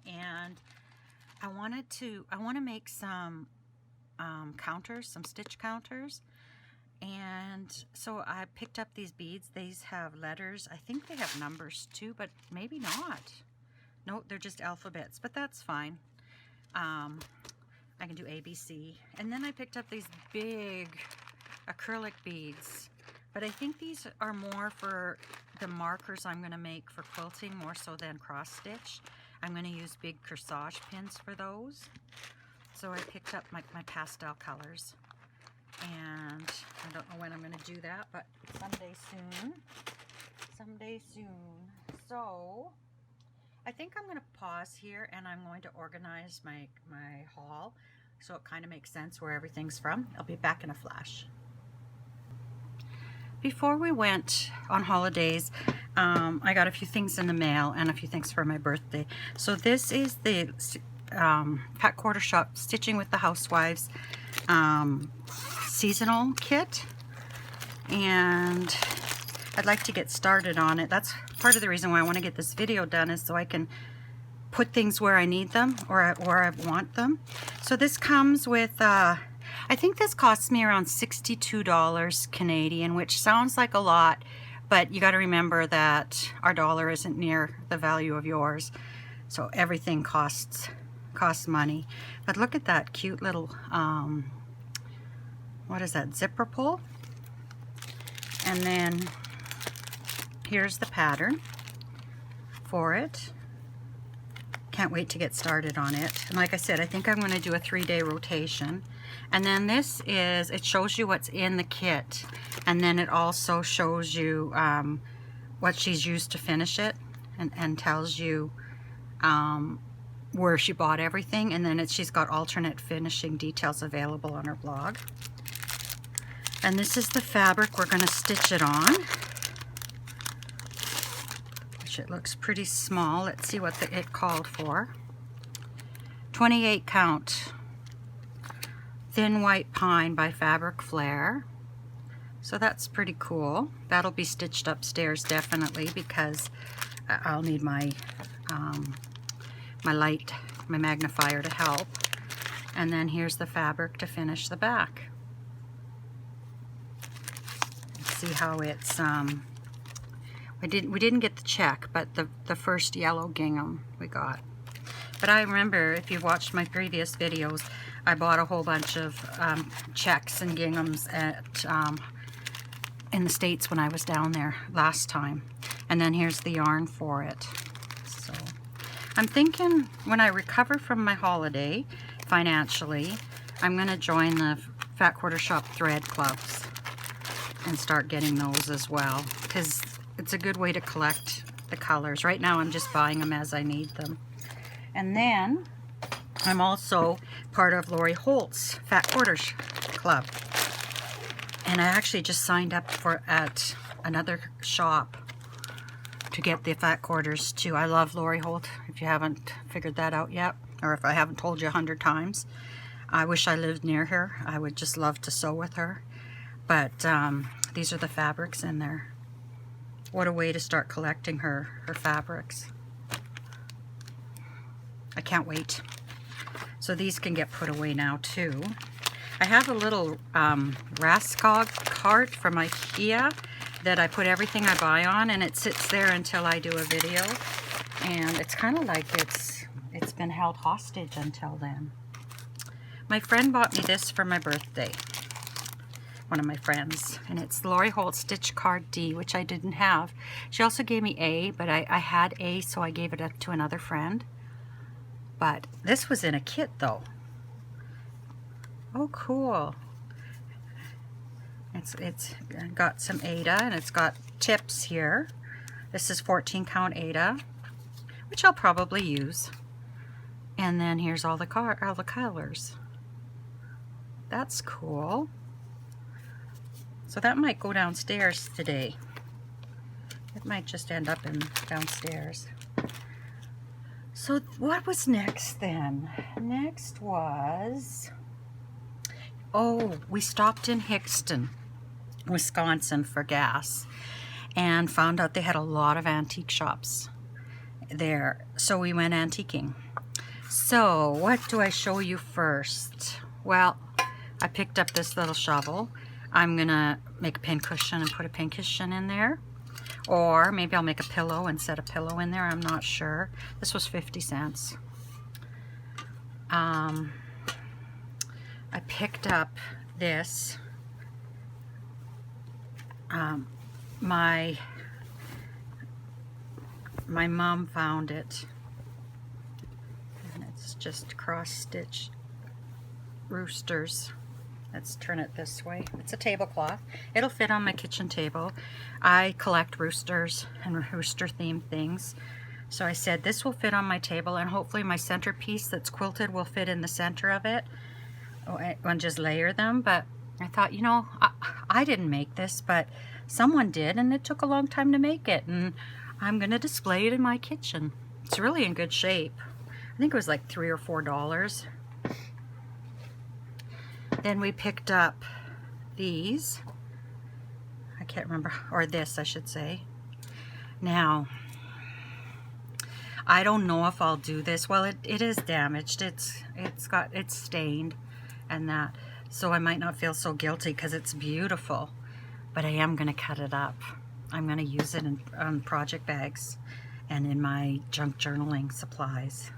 and I want to make some counters, some stitch counters. And so I picked up these beads. These have letters. I think they have numbers too, but maybe not. No, they're just alphabets, but that's fine. I can do ABC. And then I picked up these big acrylic beads, but I think these are more for the markers I'm going to make for quilting, more so than cross stitch. I'm going to use big corsage pins for those. So I picked up my pastel colors, and I don't know when I'm going to do that, but someday soon. Someday soon. So I think I'm going to pause here, and I'm going to organize my haul so it kind of makes sense where everything's from. I'll be back in a flash. Before we went on holidays, I got a few things in the mail and a few things for my birthday. So this is the Pat Quarter Shop Stitching with the Housewives seasonal kit, and I'd like to get started on it. That's part of the reason why I want to get this video done, is so I can put things where I need them or where I want them. So this comes with I think this costs me around $62 Canadian, which sounds like a lot, but you got to remember that our dollar isn't near the value of yours, so everything costs money. But look at that cute little what is that, zipper pull? And then here's the pattern for it. Can't wait to get started on it. And like I said, I think I'm going to do a 3-day rotation. And then this is, it shows you what's in the kit, and then it also shows you what she's used to finish it, and tells you where she bought everything, and then she's got alternate finishing details available on her blog. And this is the fabric we're going to stitch it on, which it looks pretty small. Let's see what it called for. 28 count. Thin White Pine by Fabric Flair. So that's pretty cool. That'll be stitched upstairs definitely, because I'll need my my magnifier to help. And then here's the fabric to finish the back. Let's see how it's we didn't get the check, but the first yellow gingham we got. But I remember, if you've watched my previous videos, I bought a whole bunch of checks and ginghams in the States when I was down there last time. And then here's the yarn for it. So I'm thinking when I recover from my holiday financially, I'm going to join the Fat Quarter Shop thread clubs and start getting those as well, because it's a good way to collect the colors. Right now I'm just buying them as I need them. And then I'm also part of Lori Holt's Fat Quarters Club. And I actually just signed up at another shop to get the Fat Quarters too. I love Lori Holt, if you haven't figured that out yet, or if I haven't told you 100 times. I wish I lived near her. I would just love to sew with her. But these are the fabrics in there. What a way to start collecting her fabrics. I can't wait. So these can get put away now too. I have a little Raskog cart from IKEA that I put everything I buy on, and it sits there until I do a video. And it's kind of like it's been held hostage until then. My friend bought me this for my birthday. One of my friends, and it's Lori Holt Stitch Card D, which I didn't have. She also gave me A, but I had A, so I gave it up to another friend. But this was in a kit though. Oh, cool. It's got some Aida, and it's got tips here. This is 14 count Aida, which I'll probably use. And then here's all the colors. That's cool. So that might go downstairs today. It might just end up in downstairs. So what was next then? Next was, oh, we stopped in Hickston, Wisconsin for gas, and found out they had a lot of antique shops there. So we went antiquing. So what do I show you first? Well, I picked up this little shovel. I'm gonna make a pin cushion and put a pin cushion in there. Or maybe I'll make a pillow and set a pillow in there. I'm not sure. This was 50 cents. I picked up this. My mom found it. And it's just cross-stitch roosters. Let's turn it this way. It's a tablecloth. It'll fit on my kitchen table. I collect roosters and rooster themed things. So I said this will fit on my table, and hopefully my centerpiece that's quilted will fit in the center of it. And just layer them. But I thought, you know, I didn't make this, but someone did, and it took a long time to make it. And I'm going to display it in my kitchen. It's really in good shape. I think it was like $3 or $4. Then we picked up these. I can't remember, or this I should say. Now, I don't know if I'll do this. Well, it is damaged. It's stained and that. So I might not feel so guilty because it's beautiful. But I am going to cut it up. I'm going to use it on project bags and in my junk journaling supplies.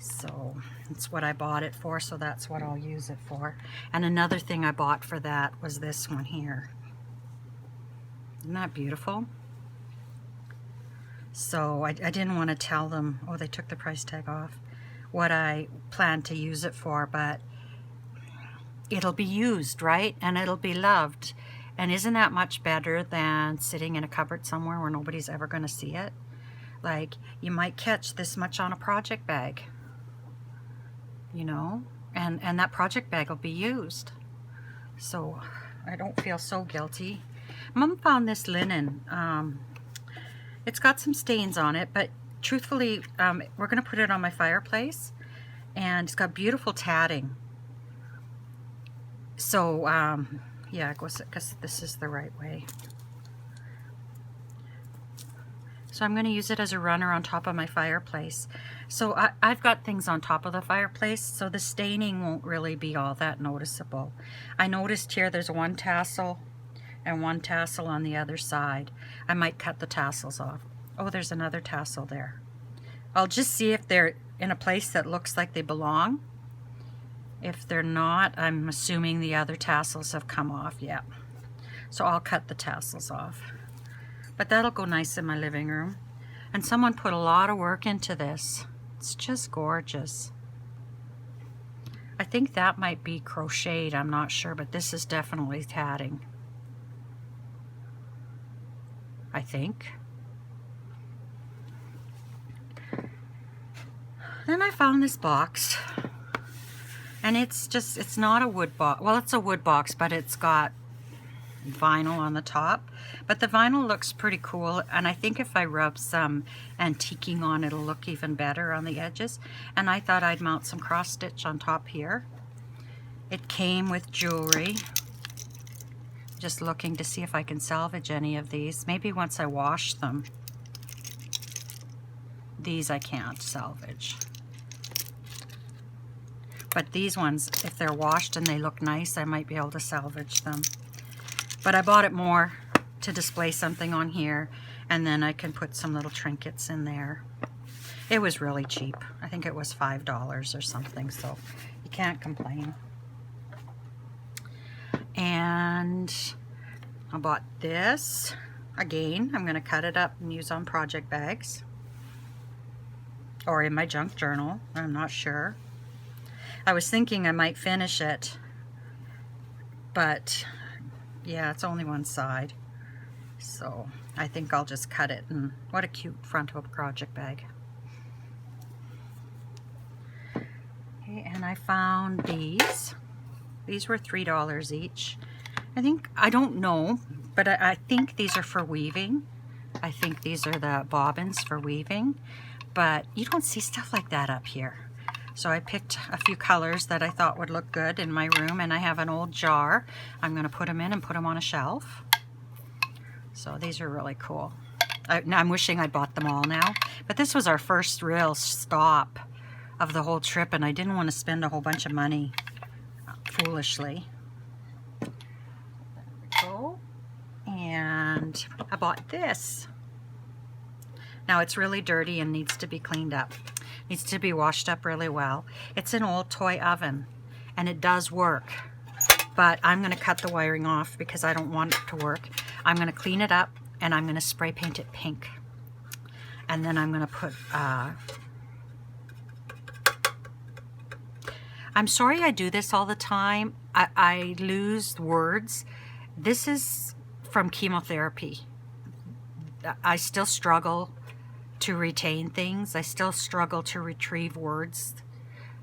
So it's what I bought it for, so that's what I'll use it for. And another thing I bought for that was this one here. Isn't that beautiful? So I didn't want to tell them, oh, they took the price tag off, what I planned to use it for, but it'll be used, right? And it'll be loved. And isn't that much better than sitting in a cupboard somewhere where nobody's ever going to see it? Like, you might catch this much on a project bag, you know, and that project bag will be used. So I don't feel so guilty. Mom found this linen. It's got some stains on it, but truthfully, we're going to put it on my fireplace, and it's got beautiful tatting. So yeah, because this is the right way. So I'm going to use it as a runner on top of my fireplace. So I've got things on top of the fireplace, so the staining won't really be all that noticeable. I noticed here there's one tassel and one tassel on the other side. I might cut the tassels off. Oh, there's another tassel there. I'll just see if they're in a place that looks like they belong. If they're not, I'm assuming the other tassels have come off. Yeah. So I'll cut the tassels off. But that'll go nice in my living room. And someone put a lot of work into this. It's just gorgeous. I think that might be crocheted, I'm not sure, but this is definitely tatting. I think. Then I found this box. And it's not a wood box. Well, it's a wood box, but it's got vinyl on the top. But the vinyl looks pretty cool, and I think if I rub some antiquing on, it'll look even better on the edges. And I thought I'd mount some cross stitch on top here. It came with jewelry. Just looking to see if I can salvage any of these. Maybe once I wash them. These I can't salvage. But these ones, if they're washed and they look nice, I might be able to salvage them. But I bought it more to display something on here, and then I can put some little trinkets in there. It was really cheap. I think it was $5 or something, so you can't complain. And I bought this. Again, I'm going to cut it up and use on project bags. Or in my junk journal. I'm not sure. I was thinking I might finish it. But, yeah, it's only one side. So, I think I'll just cut it. And what a cute front of a project bag. Okay, and I found these. These were $3 each. I don't know, but I think these are for weaving. I think these are the bobbins for weaving, but you don't see stuff like that up here. So I picked a few colors that I thought would look good in my room, and I have an old jar. I'm going to put them in and put them on a shelf. So these are really cool. I'm wishing I'd bought them all now, but this was our first real stop of the whole trip, and I didn't want to spend a whole bunch of money foolishly. And I bought this. Now it's really dirty and needs to be cleaned up. Needs to be washed up really well. It's an old toy oven and it does work, but I'm going to cut the wiring off because I don't want it to work. I'm going to clean it up and I'm going to spray paint it pink. And then I'm going to put I'm sorry I do this all the time. I lose words. This is from chemotherapy. I still struggle to retain things. I still struggle to retrieve words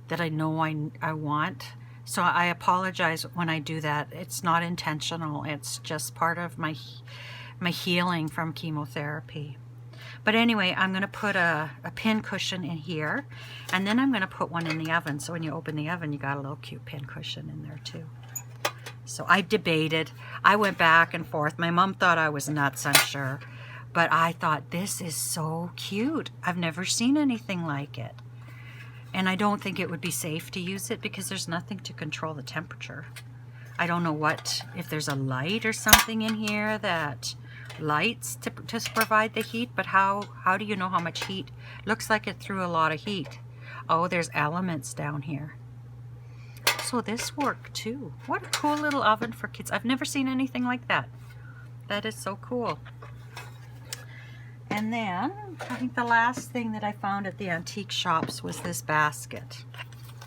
that I know I want. So I apologize when I do that. It's not intentional. It's just part of my healing from chemotherapy. But anyway, I'm going to put a pin cushion in here, and then I'm going to put one in the oven. So when you open the oven, you got a little cute pin cushion in there too. So I debated. I went back and forth. My mom thought I was nuts, I'm sure. But I thought, this is so cute. I've never seen anything like it. And I don't think it would be safe to use it because there's nothing to control the temperature. I don't know if there's a light or something in here that lights to provide the heat, but how do you know how much heat? Looks like it threw a lot of heat. Oh, there's elements down here. So this worked too. What a cool little oven for kids. I've never seen anything like that. That is so cool. And then I think the last thing that I found at the antique shops was this basket.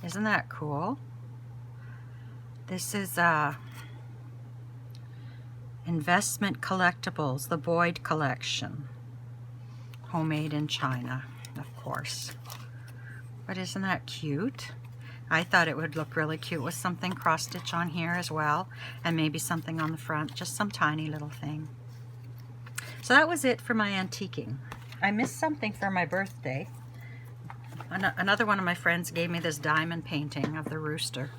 Isn't that cool? This is Investment Collectibles, the Boyd collection. Homemade in China, of course. But isn't that cute? I thought it would look really cute with something cross-stitch on here as well, and maybe something on the front, just some tiny little thing. So that was it for my antiquing. I missed something for my birthday. Another one of my friends gave me this diamond painting of the rooster.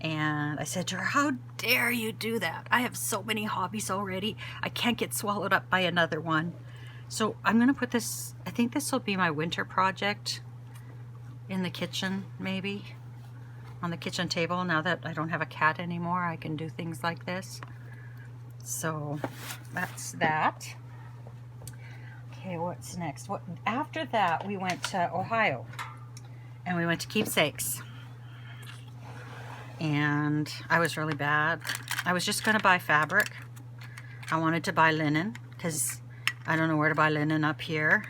And I said to her, how dare you do that? I have so many hobbies already. I can't get swallowed up by another one. So I'm going to put this, I think this will be my winter project in the kitchen, maybe. On the kitchen table. Now that I don't have a cat anymore, I can do things like this. So that's that. Okay, what's next? After that, we went to Ohio and we went to Keepsakes. And I was really bad. I was just going to buy fabric. I wanted to buy linen because I don't know where to buy linen up here.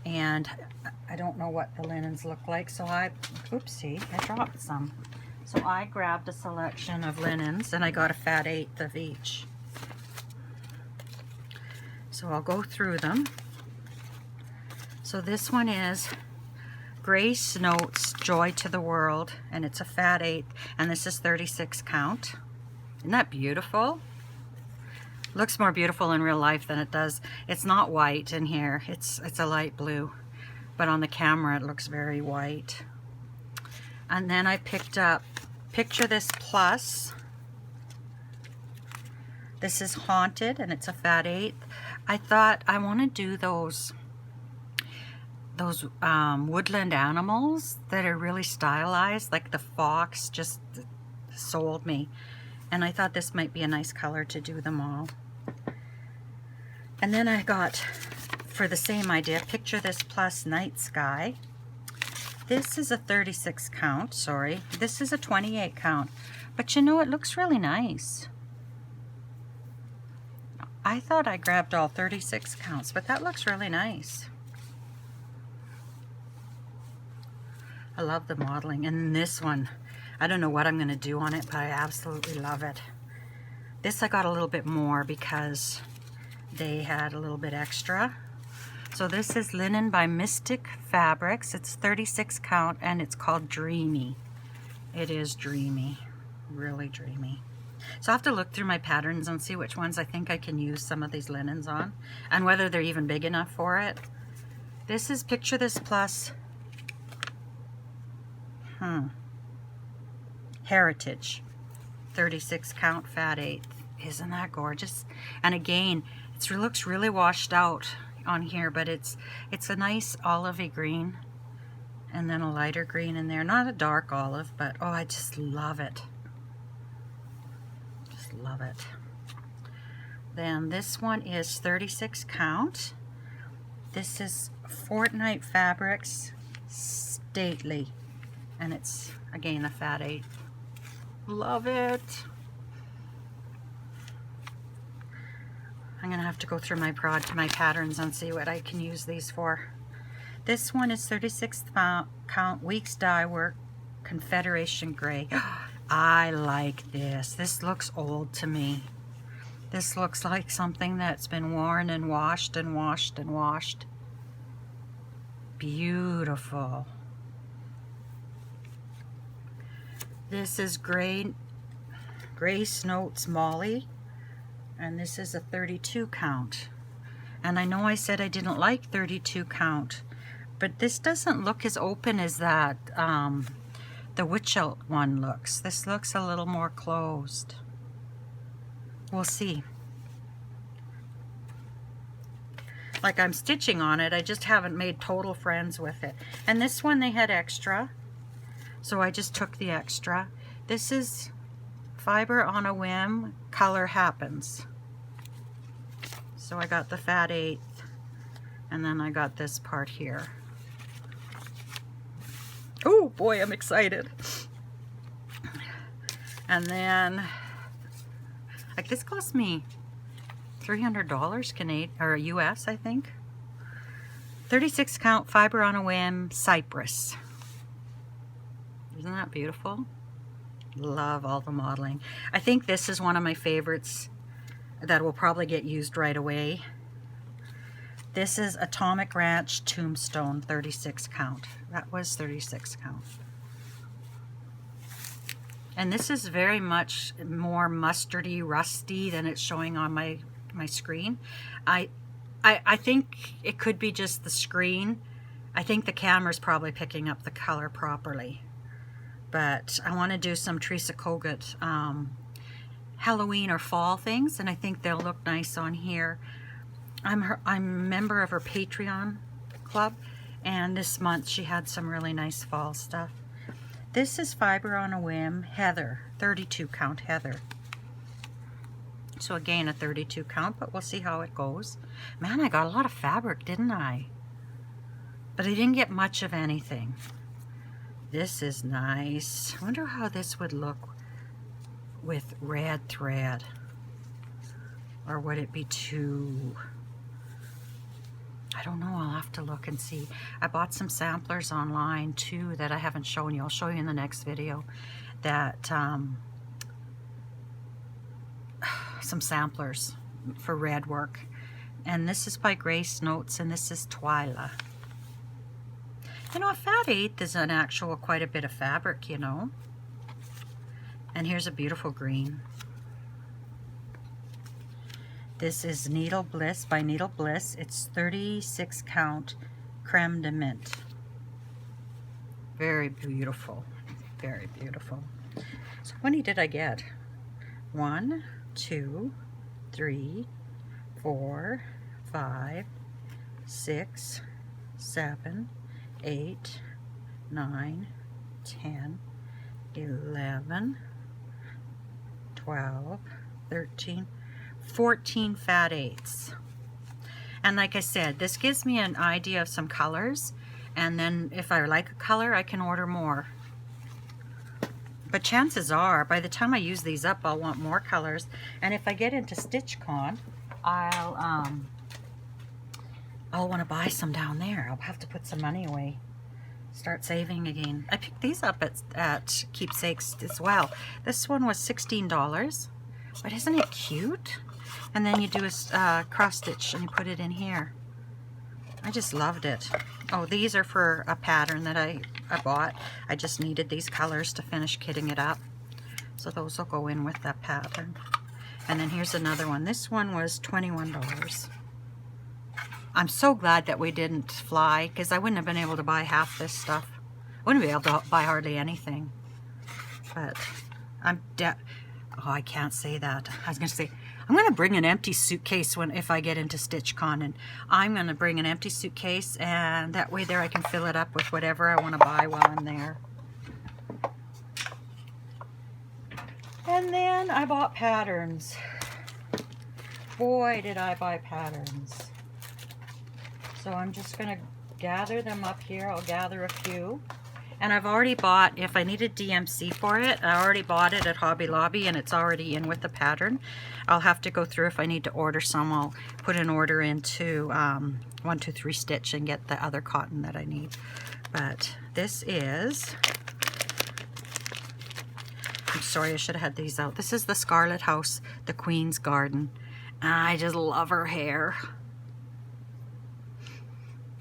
And I don't know what the linens look like, so oopsie, I dropped some. So I grabbed a selection of linens and I got a fat 1/8 of each. So I'll go through them. So this one is Grace Notes Joy to the World, and it's a fat 1/8, and this is 36 count. Isn't that beautiful? Looks more beautiful in real life than it does. It's not white in here, it's a light blue. But on the camera it looks very white. And then I picked up Picture This Plus. This is Haunted and it's a fat 1/8. I thought I want to do those woodland animals that are really stylized, like the fox just sold me. And I thought this might be a nice color to do them all. And then I got for the same idea, Picture This Plus Night Sky. This is a 36 count, sorry. This is a 28 count. But you know, it looks really nice. I thought I grabbed all 36 counts, but that looks really nice. I love the modeling. And this one, I don't know what I'm going to do on it, but I absolutely love it. This I got a little bit more because they had a little bit extra. So this is linen by Mystic Fabrics. It's 36 count and it's called Dreamy. It is dreamy, really dreamy. So I have to look through my patterns and see which ones I think I can use some of these linens on and whether they're even big enough for it. This is Picture This Plus Heritage, 36 count fat 8. Isn't that gorgeous? And again, it looks really washed out on here, but it's a nice olivey green and then a lighter green in there. Not a dark olive, but oh, I just love it. Just love it. Then this one is 36 count. This is Fortnite Fabrics Stately, and it's again a fat 8. Love it. I'm gonna have to go through my patterns and see what I can use these for. This one is 36 count Weeks Dye Work Confederation Gray. I like this. This looks old to me. This looks like something that's been worn and washed and washed and washed. Beautiful. This is Grace Notes Molly. And this is a 32 count. And I know I said I didn't like 32 count, but this doesn't look as open as that the Witchelt one looks. This looks a little more closed. We'll see. Like, I'm stitching on it, I just haven't made total friends with it. And this one they had extra, so I just took the extra. This is Fiber on a Whim, Color Happens. So I got the fat 8, and then I got this part here. Oh boy, I'm excited. And then, like, this cost me $300 Canadian or US, I think. 36 count Fiber on a Whim, Cypress. Isn't that beautiful? Love all the modeling. I think this is one of my favorites that will probably get used right away. This is Atomic Ranch Tombstone, 36 count. That was 36 count. And this is very much more mustardy, rusty than it's showing on my screen. I think it could be just the screen. I think the camera's probably picking up the color properly. But I want to do some Teresa Kogut Halloween or fall things, and I think they'll look nice on here. I'm a member of her Patreon club, and this month she had some really nice fall stuff. This is Fiber on a Whim, Heather, 32 count Heather. So again, a 32 count, but we'll see how it goes. Man, I got a lot of fabric, didn't I? But I didn't get much of anything. This is nice. I wonder how this would look with red thread. Or would it be too... I don't know. I'll have to look and see. I bought some samplers online too that I haven't shown you. I'll show you in the next video. That some samplers for red work. And this is by Grace Notes, and this is Twyla. You know, a fat 8 is an actual quite a bit of fabric, you know. And here's a beautiful green. This is Needle Bliss by Needle Bliss. It's 36 count Creme de Mint. Very beautiful. Very beautiful. So how many did I get? 1, 2, 3, 4, 5, 6, 7, 8, 9, 10, 11, 12, 13, 14 fat 8s. And like I said, this gives me an idea of some colors, and then if I like a color, I can order more. But chances are, by the time I use these up, I'll want more colors. And if I get into StitchCon, I'll want to buy some down there. I'll have to put some money away. Start saving again. I picked these up at Keepsakes as well. This one was $16. But isn't it cute? And then you do a cross stitch and you put it in here. I just loved it. Oh, these are for a pattern that I bought. I just needed these colors to finish kitting it up. So those will go in with that pattern. And then here's another one. This one was $21. I'm so glad that we didn't fly, because I wouldn't have been able to buy half this stuff. I wouldn't be able to buy hardly anything. But oh, I can't say that. I was going to say, I'm going to bring an empty suitcase if I get into StitchCon, and I'm going to bring an empty suitcase, and that way there I can fill it up with whatever I want to buy while I'm there. And then I bought patterns. Boy, did I buy patterns. So I'm just going to gather them up here. I'll gather a few. And I've already bought, if I needed DMC for it, I already bought it at Hobby Lobby, and it's already in with the pattern. I'll have to go through if I need to order some. I'll put an order into 123 Stitch and get the other cotton that I need. But this is, I'm sorry, I should have had these out. This is the Scarlet House, the Queen's Garden. I just love her hair.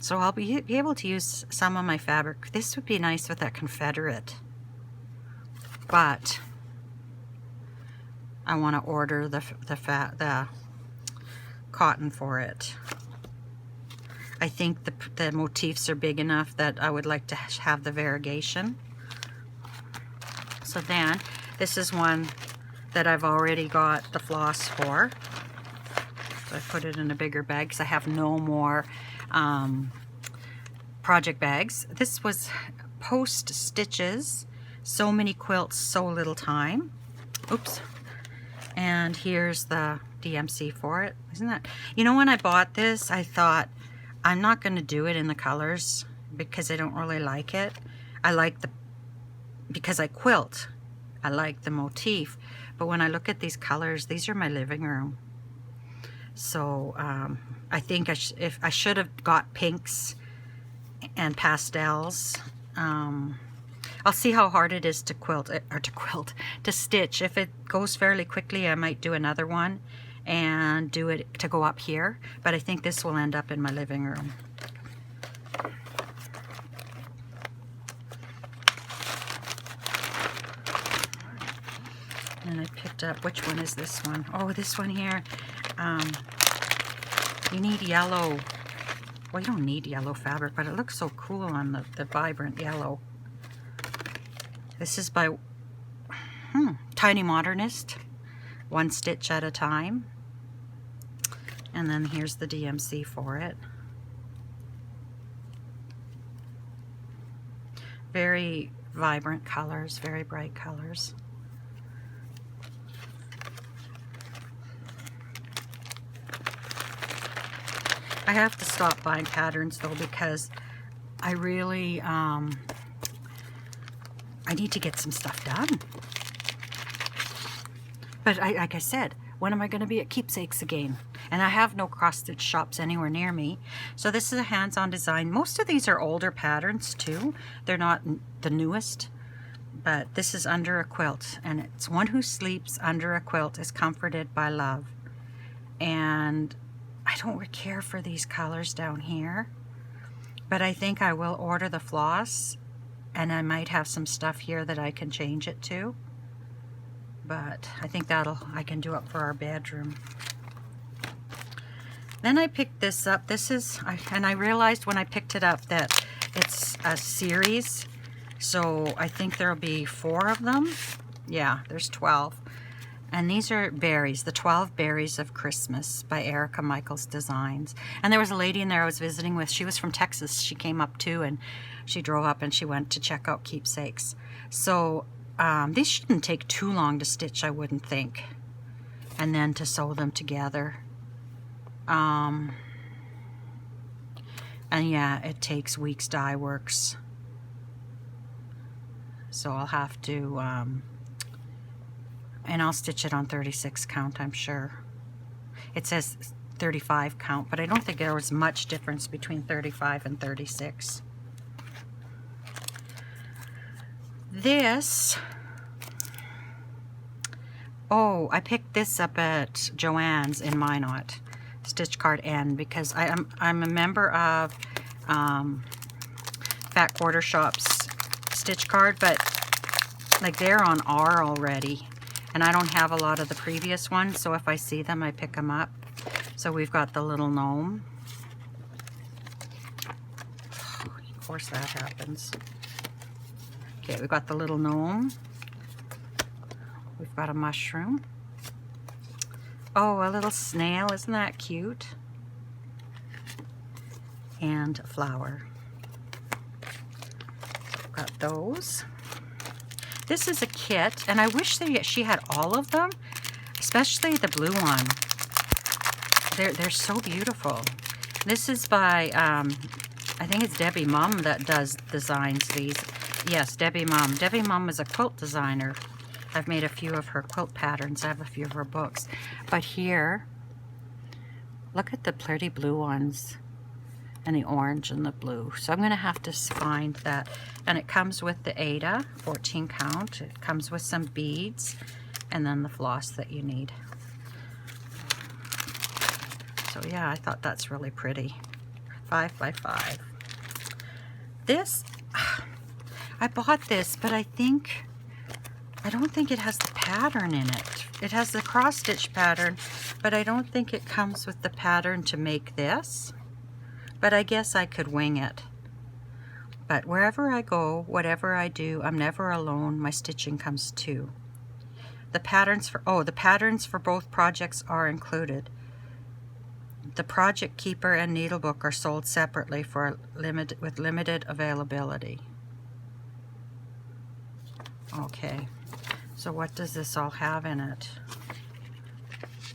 So I'll be able to use some of my fabric. This would be nice with that Confederate. But I want to order the cotton for it. I think the motifs are big enough that I would like to have the variegation. So then, this is one that I've already got the floss for. So I put it in a bigger bag because I have no more project bags. This was post stitches, so many quilts, so little time. Oops. And here's the DMC for it. Isn't that, you know, when I bought this, I thought I'm not going to do it in the colors because I don't really like it. I like because I quilt, I like the motif, but when I look at these colors, these are my living room. So I think I should have got pinks and pastels. I'll see how hard it is to to stitch. If it goes fairly quickly, I might do another one and do it to go up here, but I think this will end up in my living room. And I picked up, which one is this one? Oh, this one here. You need yellow. Well, you don't need yellow fabric, but it looks so cool on the vibrant yellow. This is by Tiny Modernist, one stitch at a time. And then here's the DMC for it. Very vibrant colors, very bright colors. I have to stop buying patterns though, because I really I need to get some stuff done. But like I said, when am I going to be at Keepsakes again? And I have no cross-stitch shops anywhere near me. So this is a hands-on design. Most of these are older patterns too. They're not the newest. But this is under a quilt. And it's one who sleeps under a quilt is comforted by love. And I don't care for these colors down here. But I think I will order the floss. And I might have some stuff here that I can change it to. But I think I can do it for our bedroom. Then I picked this up. And I realized when I picked it up that it's a series. So I think there'll be 4 of them. Yeah, there's 12. And these are berries, the 12 Berries of Christmas by Erica Michaels Designs. And there was a lady in there I was visiting with. She was from Texas. She came up too, and she drove up and she went to check out Keepsakes. So these shouldn't take too long to stitch, I wouldn't think. And then to sew them together. And yeah, it takes weeks dye works. So I'll have to, and I'll stitch it on 36 count, I'm sure. It says 35 count, but I don't think there was much difference between 35 and 36. This, oh, I picked this up at Joann's in Minot, Stitch Card N, because I'm a member of Fat Quarter Shop's Stitch Card, but like they're on R already, and I don't have a lot of the previous ones, so if I see them, I pick them up. So we've got the little gnome. Of course that happens. Okay, we've got the little gnome. We've got a mushroom. Oh, a little snail. Isn't that cute? And a flower. Got those. This is a kit, and I wish she had all of them, especially the blue one. They're so beautiful. This is by, I think it's Debbie Mum that designs these. Yes, Debbie Mum. Debbie Mum is a quilt designer. I've made a few of her quilt patterns. I have a few of her books. But here, look at the pretty blue ones. And the orange and the blue. So I'm going to have to find that. And it comes with the Ada, 14 count. It comes with some beads. And then the floss that you need. So yeah, I thought that's really pretty. 5 by 5. This, I bought this, but I don't think it has the pattern in it. It has the cross stitch pattern, but I don't think it comes with the pattern to make this. But I guess I could wing it. But wherever I go, whatever I do, I'm never alone. My stitching comes too. The patterns for both projects are included. The project keeper and needlebook are sold separately with limited availability. Okay, so what does this all have in it?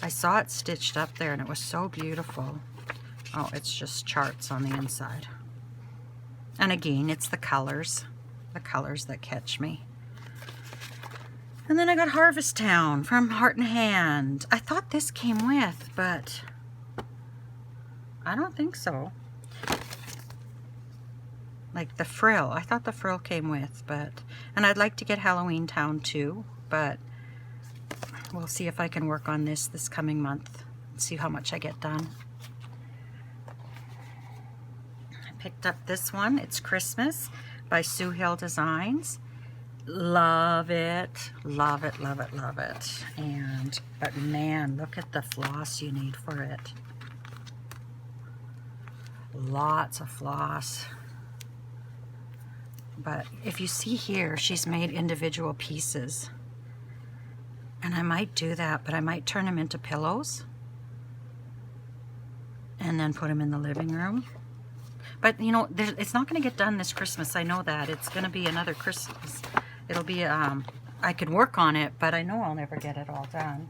I saw it stitched up there and it was so beautiful. Oh, it's just charts on the inside. And again, it's the colors that catch me. And then I got Harvest Town from Heart and Hand. I thought this came with, but I don't think so. Like the frill. I thought the frill came with, but... And I'd like to get Halloween Town too, but we'll see if I can work on this coming month and see how much I get done. I picked up this one. It's Christmas by Sue Hill Designs. Love it. Love it, love it, love it. But man, look at the floss you need for it. Lots of floss. But if you see here, she's made individual pieces. And I might do that, but I might turn them into pillows. And then put them in the living room. But, you know, it's not going to get done this Christmas. I know that. It's going to be another Christmas. It'll be, I could work on it, but I know I'll never get it all done.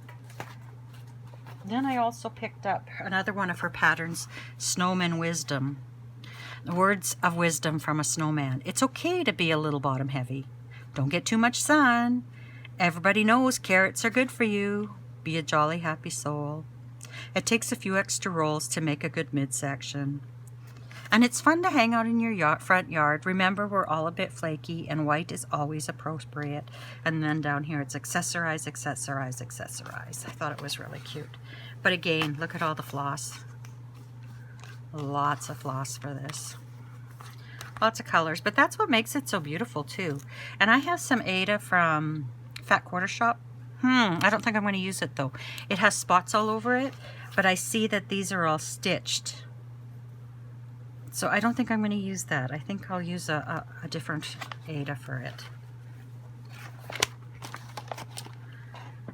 Then I also picked up another one of her patterns, Snowman Wisdom. Words of wisdom from a snowman. It's okay to be a little bottom heavy. Don't get too much sun. Everybody knows carrots are good for you. Be a jolly happy soul. It takes a few extra rolls to make a good midsection. And it's fun to hang out in your front yard. Remember, we're all a bit flaky, and white is always appropriate. And then down here, it's accessorize, accessorize, accessorize. I thought it was really cute. But again, look at all the floss. Lots of floss for this. Lots of colors, but that's what makes it so beautiful too. And I have some Ada from Fat Quarter Shop. I don't think I'm going to use it though. It has spots all over it, but I see that these are all stitched. So I don't think I'm going to use that. I think I'll use a different Ada for it.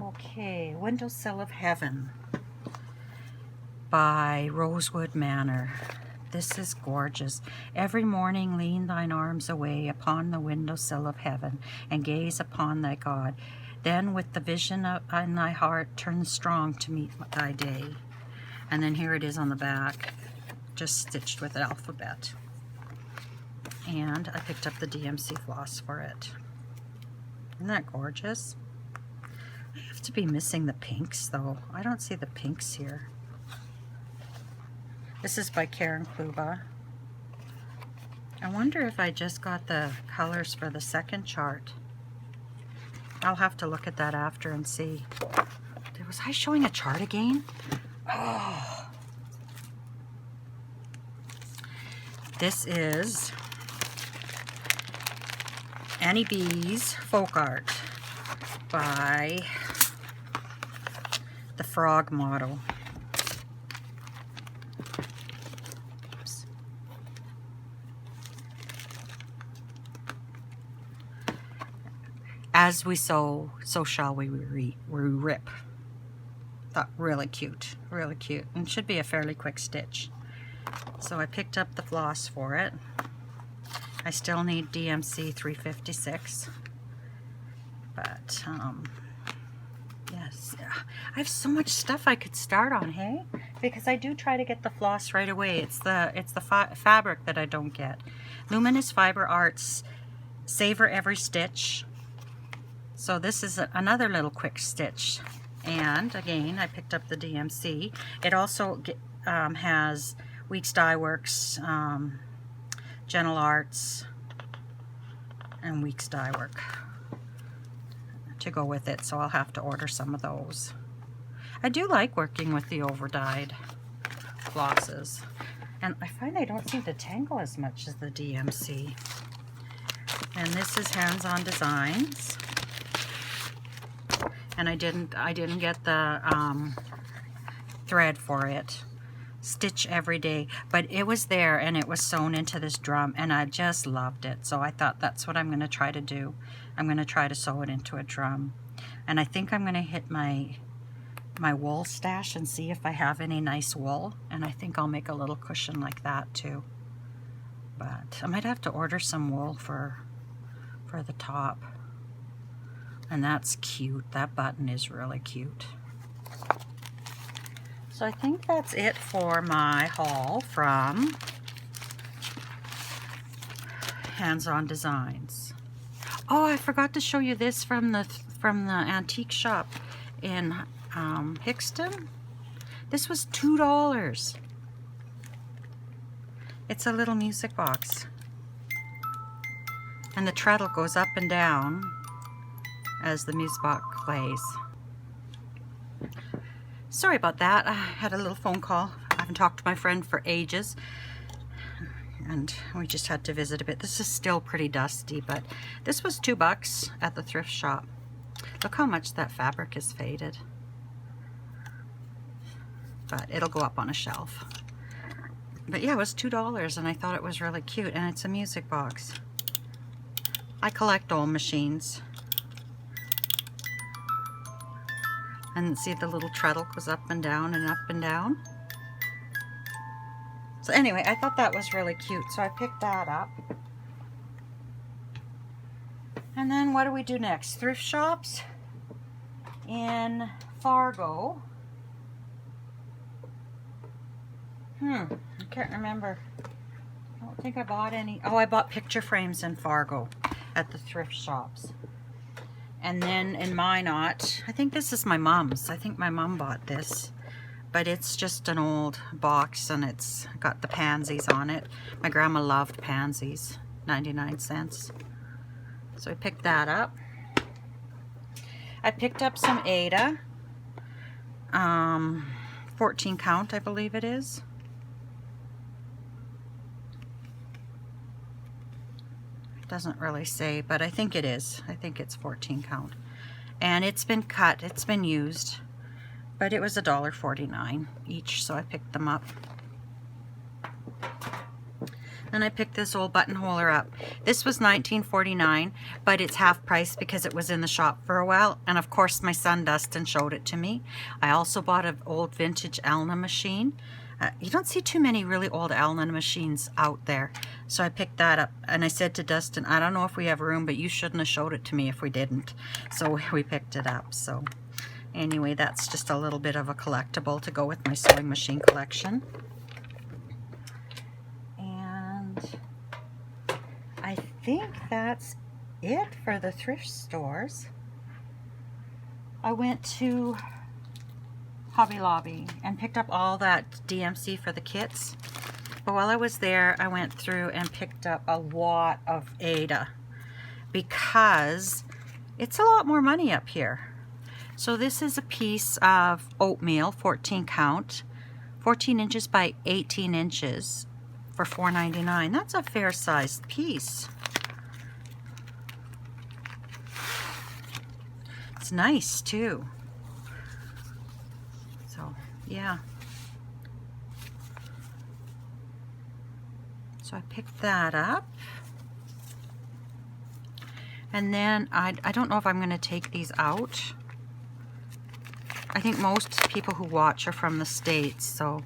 Okay, Windowsill of Heaven by Rosewood Manor. This is gorgeous. Every morning lean thine arms away upon the windowsill of heaven and gaze upon thy God. Then with the vision in thy heart turn strong to meet thy day. And then here it is on the back. just stitched with the alphabet. And I picked up the DMC floss for it. Isn't that gorgeous? I have to be missing the pinks though. I don't see the pinks here. This is by Karen Kluba. I wonder if I just got the colors for the second chart. I'll have to look at that after and see. Was I showing a chart again? Oh. This is Annie B's Folk Art by the Frog Model. Oops. As we sow, so shall we rip. Thought really cute, really cute. And should be a fairly quick stitch. So I picked up the floss for it. I still need DMC 356. But, yes. I have so much stuff I could start on, hey? Because I do try to get the floss right away. It's the fabric that I don't get. Luminous Fiber Arts Savor Every Stitch. So this is another little quick stitch. And again, I picked up the DMC. It also has Weeks Dye Works, Gentle Arts, and Weeks Dye Work to go with it, so I'll have to order some of those. I do like working with the over-dyed flosses, and I find they don't seem to tangle as much as the DMC. And this is Hands On Designs. And I didn't get the thread for it. Stitch Every Day, but it was there and it was sewn into this drum and I just loved it. So I thought that's what I'm going to try to do. I'm going to try to sew it into a drum. And I think I'm going to hit my wool stash and see if I have any nice wool. And I think I'll make a little cushion like that too. But I might have to order some wool for the top. And that's cute. That button is really cute. So I think that's it for my haul from Hands On Designs. Oh, I forgot to show you this from the antique shop in Hickston. This was $2. It's a little music box. And the treadle goes up and down as the music box plays. Sorry about that. I had a little phone call. I haven't talked to my friend for ages. And we just had to visit a bit. This is still pretty dusty, but this was $2 at the thrift shop. Look how much that fabric is faded. But it'll go up on a shelf. But yeah, it was $2 and I thought it was really cute, and it's a music box. I collect old machines. And see, the little treadle goes up and down and up and down. So anyway, I thought that was really cute, so I picked that up. And then what do we do next? Thrift shops in Fargo. I can't remember. I don't think I bought any. Oh, I bought picture frames in Fargo at the thrift shops. And then in Minot, I think this is my mom's. I think my mom bought this. But it's just an old box and it's got the pansies on it. My grandma loved pansies, 99 cents. So I picked that up. I picked up some Aida. 14 count, I believe it is. Doesn't really say, but I think it is. I think it's 14 count. And it's been cut, it's been used, but it was $1.49 each, so I picked them up. And I picked this old buttonholer up. This was $19.49, but it's half price because it was in the shop for a while. And of course my son Dustin showed it to me. I also bought an old vintage Elna machine. You don't see too many really old Elna machines out there. So I picked that up and I said to Dustin, I don't know if we have room, but you shouldn't have showed it to me if we didn't. So we picked it up. So anyway, that's just a little bit of a collectible to go with my sewing machine collection. think that's it for the thrift stores. I went to Hobby Lobby and picked up all that DMC for the kits. But while I was there, I went through and picked up a lot of Aida because it's a lot more money up here. So this is a piece of oatmeal, 14 count, 14 inches by 18 inches for $4.99. That's a fair sized piece. It's nice too. So yeah. So I picked that up. And then I don't know if I'm going to take these out. I think most people who watch are from the States, so,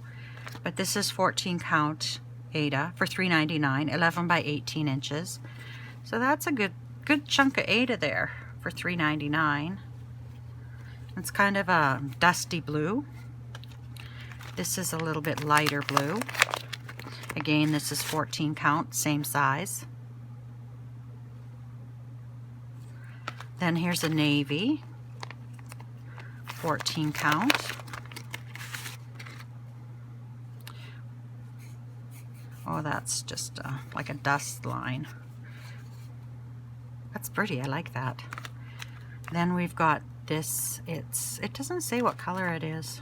but this is 14 count Aida for $3.99, 11 by 18 inches. So that's a good chunk of Aida there for $3.99. It's kind of a dusty blue. This is a little bit lighter blue. Again, this is 14 count, same size. Then here's a navy, 14 count. Oh, that's just like a dust line. That's pretty, I like that. Then we've got this, it doesn't say what color it is.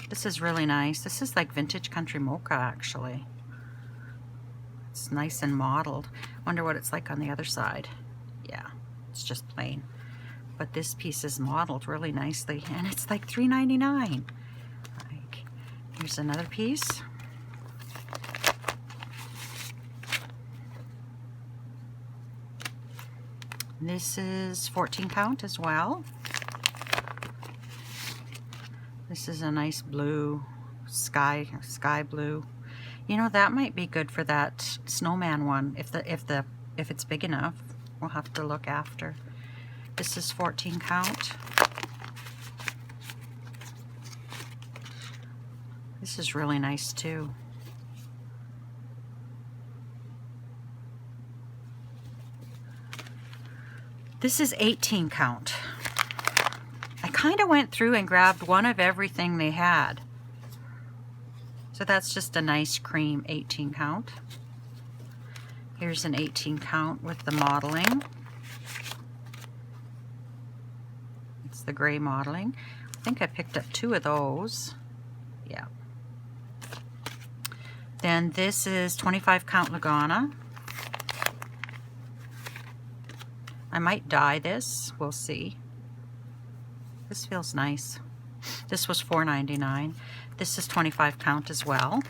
This is really nice. This is like vintage country mocha, actually. It's nice and mottled. Wonder what it's like on the other side. Yeah, it's just plain. But this piece is modeled really nicely, and it's like $3.99. Like, here's another piece. This is 14 count as well. This is a nice blue, sky blue. You know, that might be good for that snowman one if it's big enough. We'll have to look after. This is 14 count. This is really nice too. This is 18 count. I kind of went through and grabbed one of everything they had. So that's just a nice cream 18 count. Here's an 18 count with the modeling. It's the gray modeling. I think I picked up 2 of those. Yeah. Then this is 25 count Lagana. I might dye this. We'll see. This feels nice. This was $4.99. This is 25 count as well.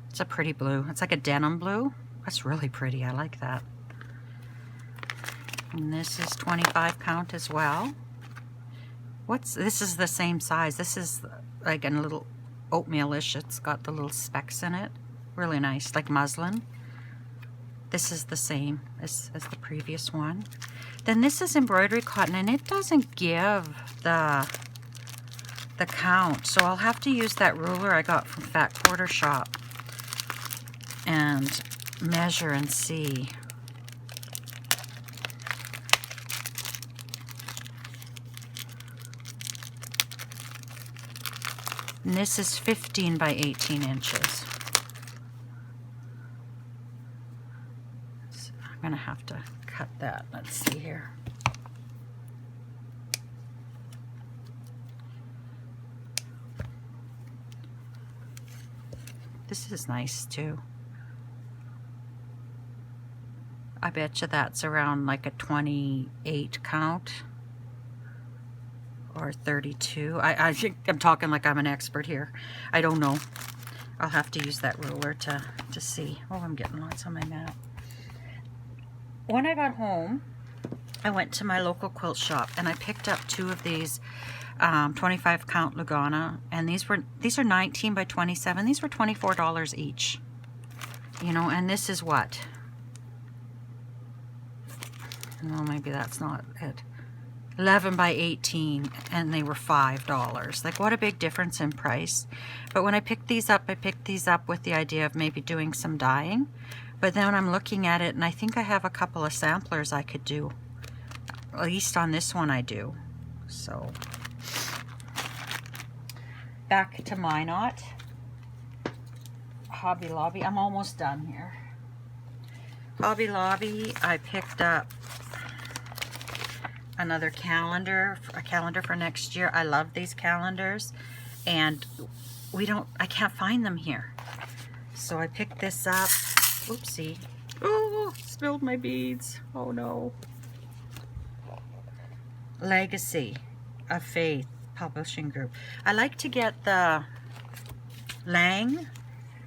It's a pretty blue. It's like a denim blue. That's really pretty. I like that. And this is 25 count as well. This is the same size. This is like a little oatmeal-ish. It's got the little specks in it. Really nice, like muslin. This is the same as the previous one. Then this is embroidery cotton, and it doesn't give the count, so I'll have to use that ruler I got from Fat Quarter Shop and measure and see. And this is 15 by 18 inches. So I'm gonna have to cut that. Let's see here. This is nice too. I bet you that's around like a 28 count or 32. I think I'm talking like I'm an expert here. I don't know. I'll have to use that ruler to see. Oh, I'm getting lots on my map. When I got home, I went to my local quilt shop and I picked up 2 of these 25 count Lugana, and these are 19 by 27. These were $24 each. You know, and this is what? Well, maybe that's not it. 11 by 18, and they were $5. Like, what a big difference in price. But when I picked these up, I picked these up with the idea of maybe doing some dyeing. But then I'm looking at it, and I think I have a couple of samplers I could do. At least on this one I do. So, back to Minot. Hobby Lobby. I'm almost done here. Hobby Lobby, I picked up another calendar, a calendar for next year. I love these calendars, and I can't find them here. So I picked this up. Oopsie. Oh, spilled my beads. Oh no. Legacy of Faith Publishing Group. I like to get the Lang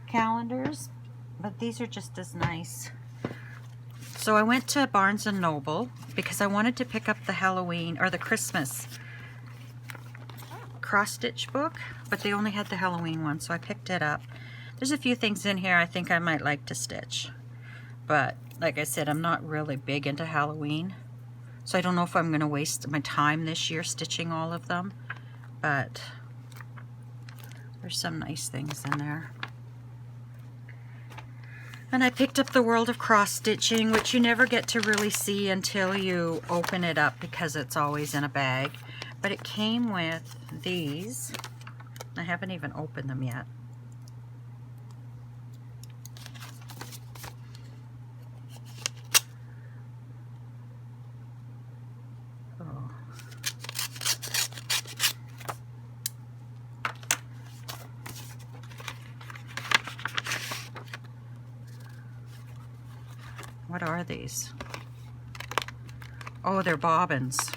calendars, but these are just as nice. So I went to Barnes & Noble because I wanted to pick up the Halloween or the Christmas cross-stitch book, but they only had the Halloween one, so I picked it up. There's a few things in here I think I might like to stitch, but like I said, I'm not really big into Halloween, so I don't know if I'm going to waste my time this year stitching all of them, but there's some nice things in there. And I picked up the World of Cross Stitching, which you never get to really see until you open it up because it's always in a bag. But it came with these. I haven't even opened them yet. Oh. What are these? Oh, they're bobbins.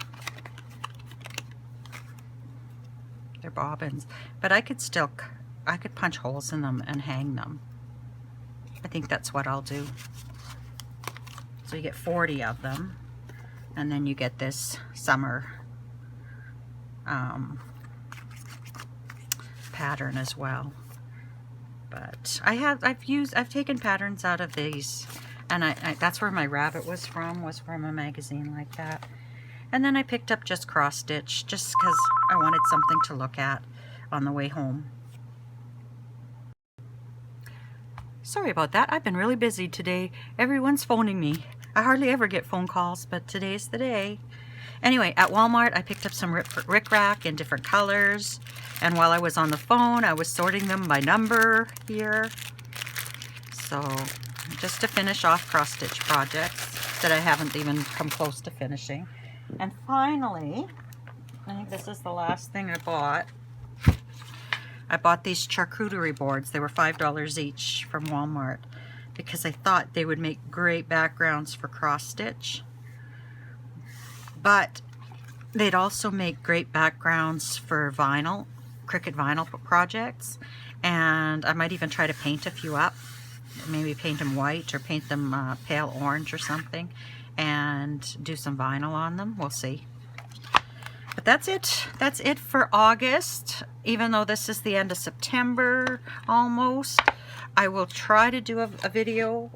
They're bobbins. But I could punch holes in them and hang them. I think that's what I'll do. So you get 40 of them. And then you get this summer pattern as well. But I've taken patterns out of these. And that's where my rabbit was from a magazine like that. And then I picked up just cross stitch, just because I wanted something to look at on the way home. Sorry about that. I've been really busy today. Everyone's phoning me. I hardly ever get phone calls, but today's the day. Anyway, at Walmart, I picked up some rickrack in different colors. And while I was on the phone, I was sorting them by number here. So, just to finish off cross-stitch projects that I haven't even come close to finishing. And finally, I think this is the last thing I bought. I bought these charcuterie boards. They were $5 each from Walmart because I thought they would make great backgrounds for cross-stitch. But they'd also make great backgrounds for vinyl, Cricut vinyl projects. And I might even try to paint a few up. Maybe paint them white or paint them pale orange or something and do some vinyl on them. We'll see. But that's it. That's it for August. Even though this is the end of September almost, I will try to do a video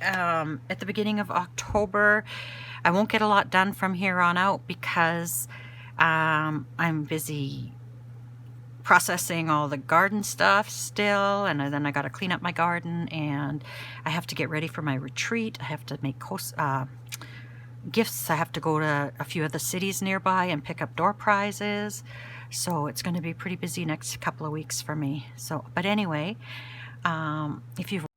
at the beginning of October. I won't get a lot done from here on out because I'm busy processing all the garden stuff still, and then I got to clean up my garden, and I have to get ready for my retreat. I have to make gifts. I have to go to a few of the cities nearby and pick up door prizes, so it's going to be pretty busy next couple of weeks for me. So, but anyway, if you've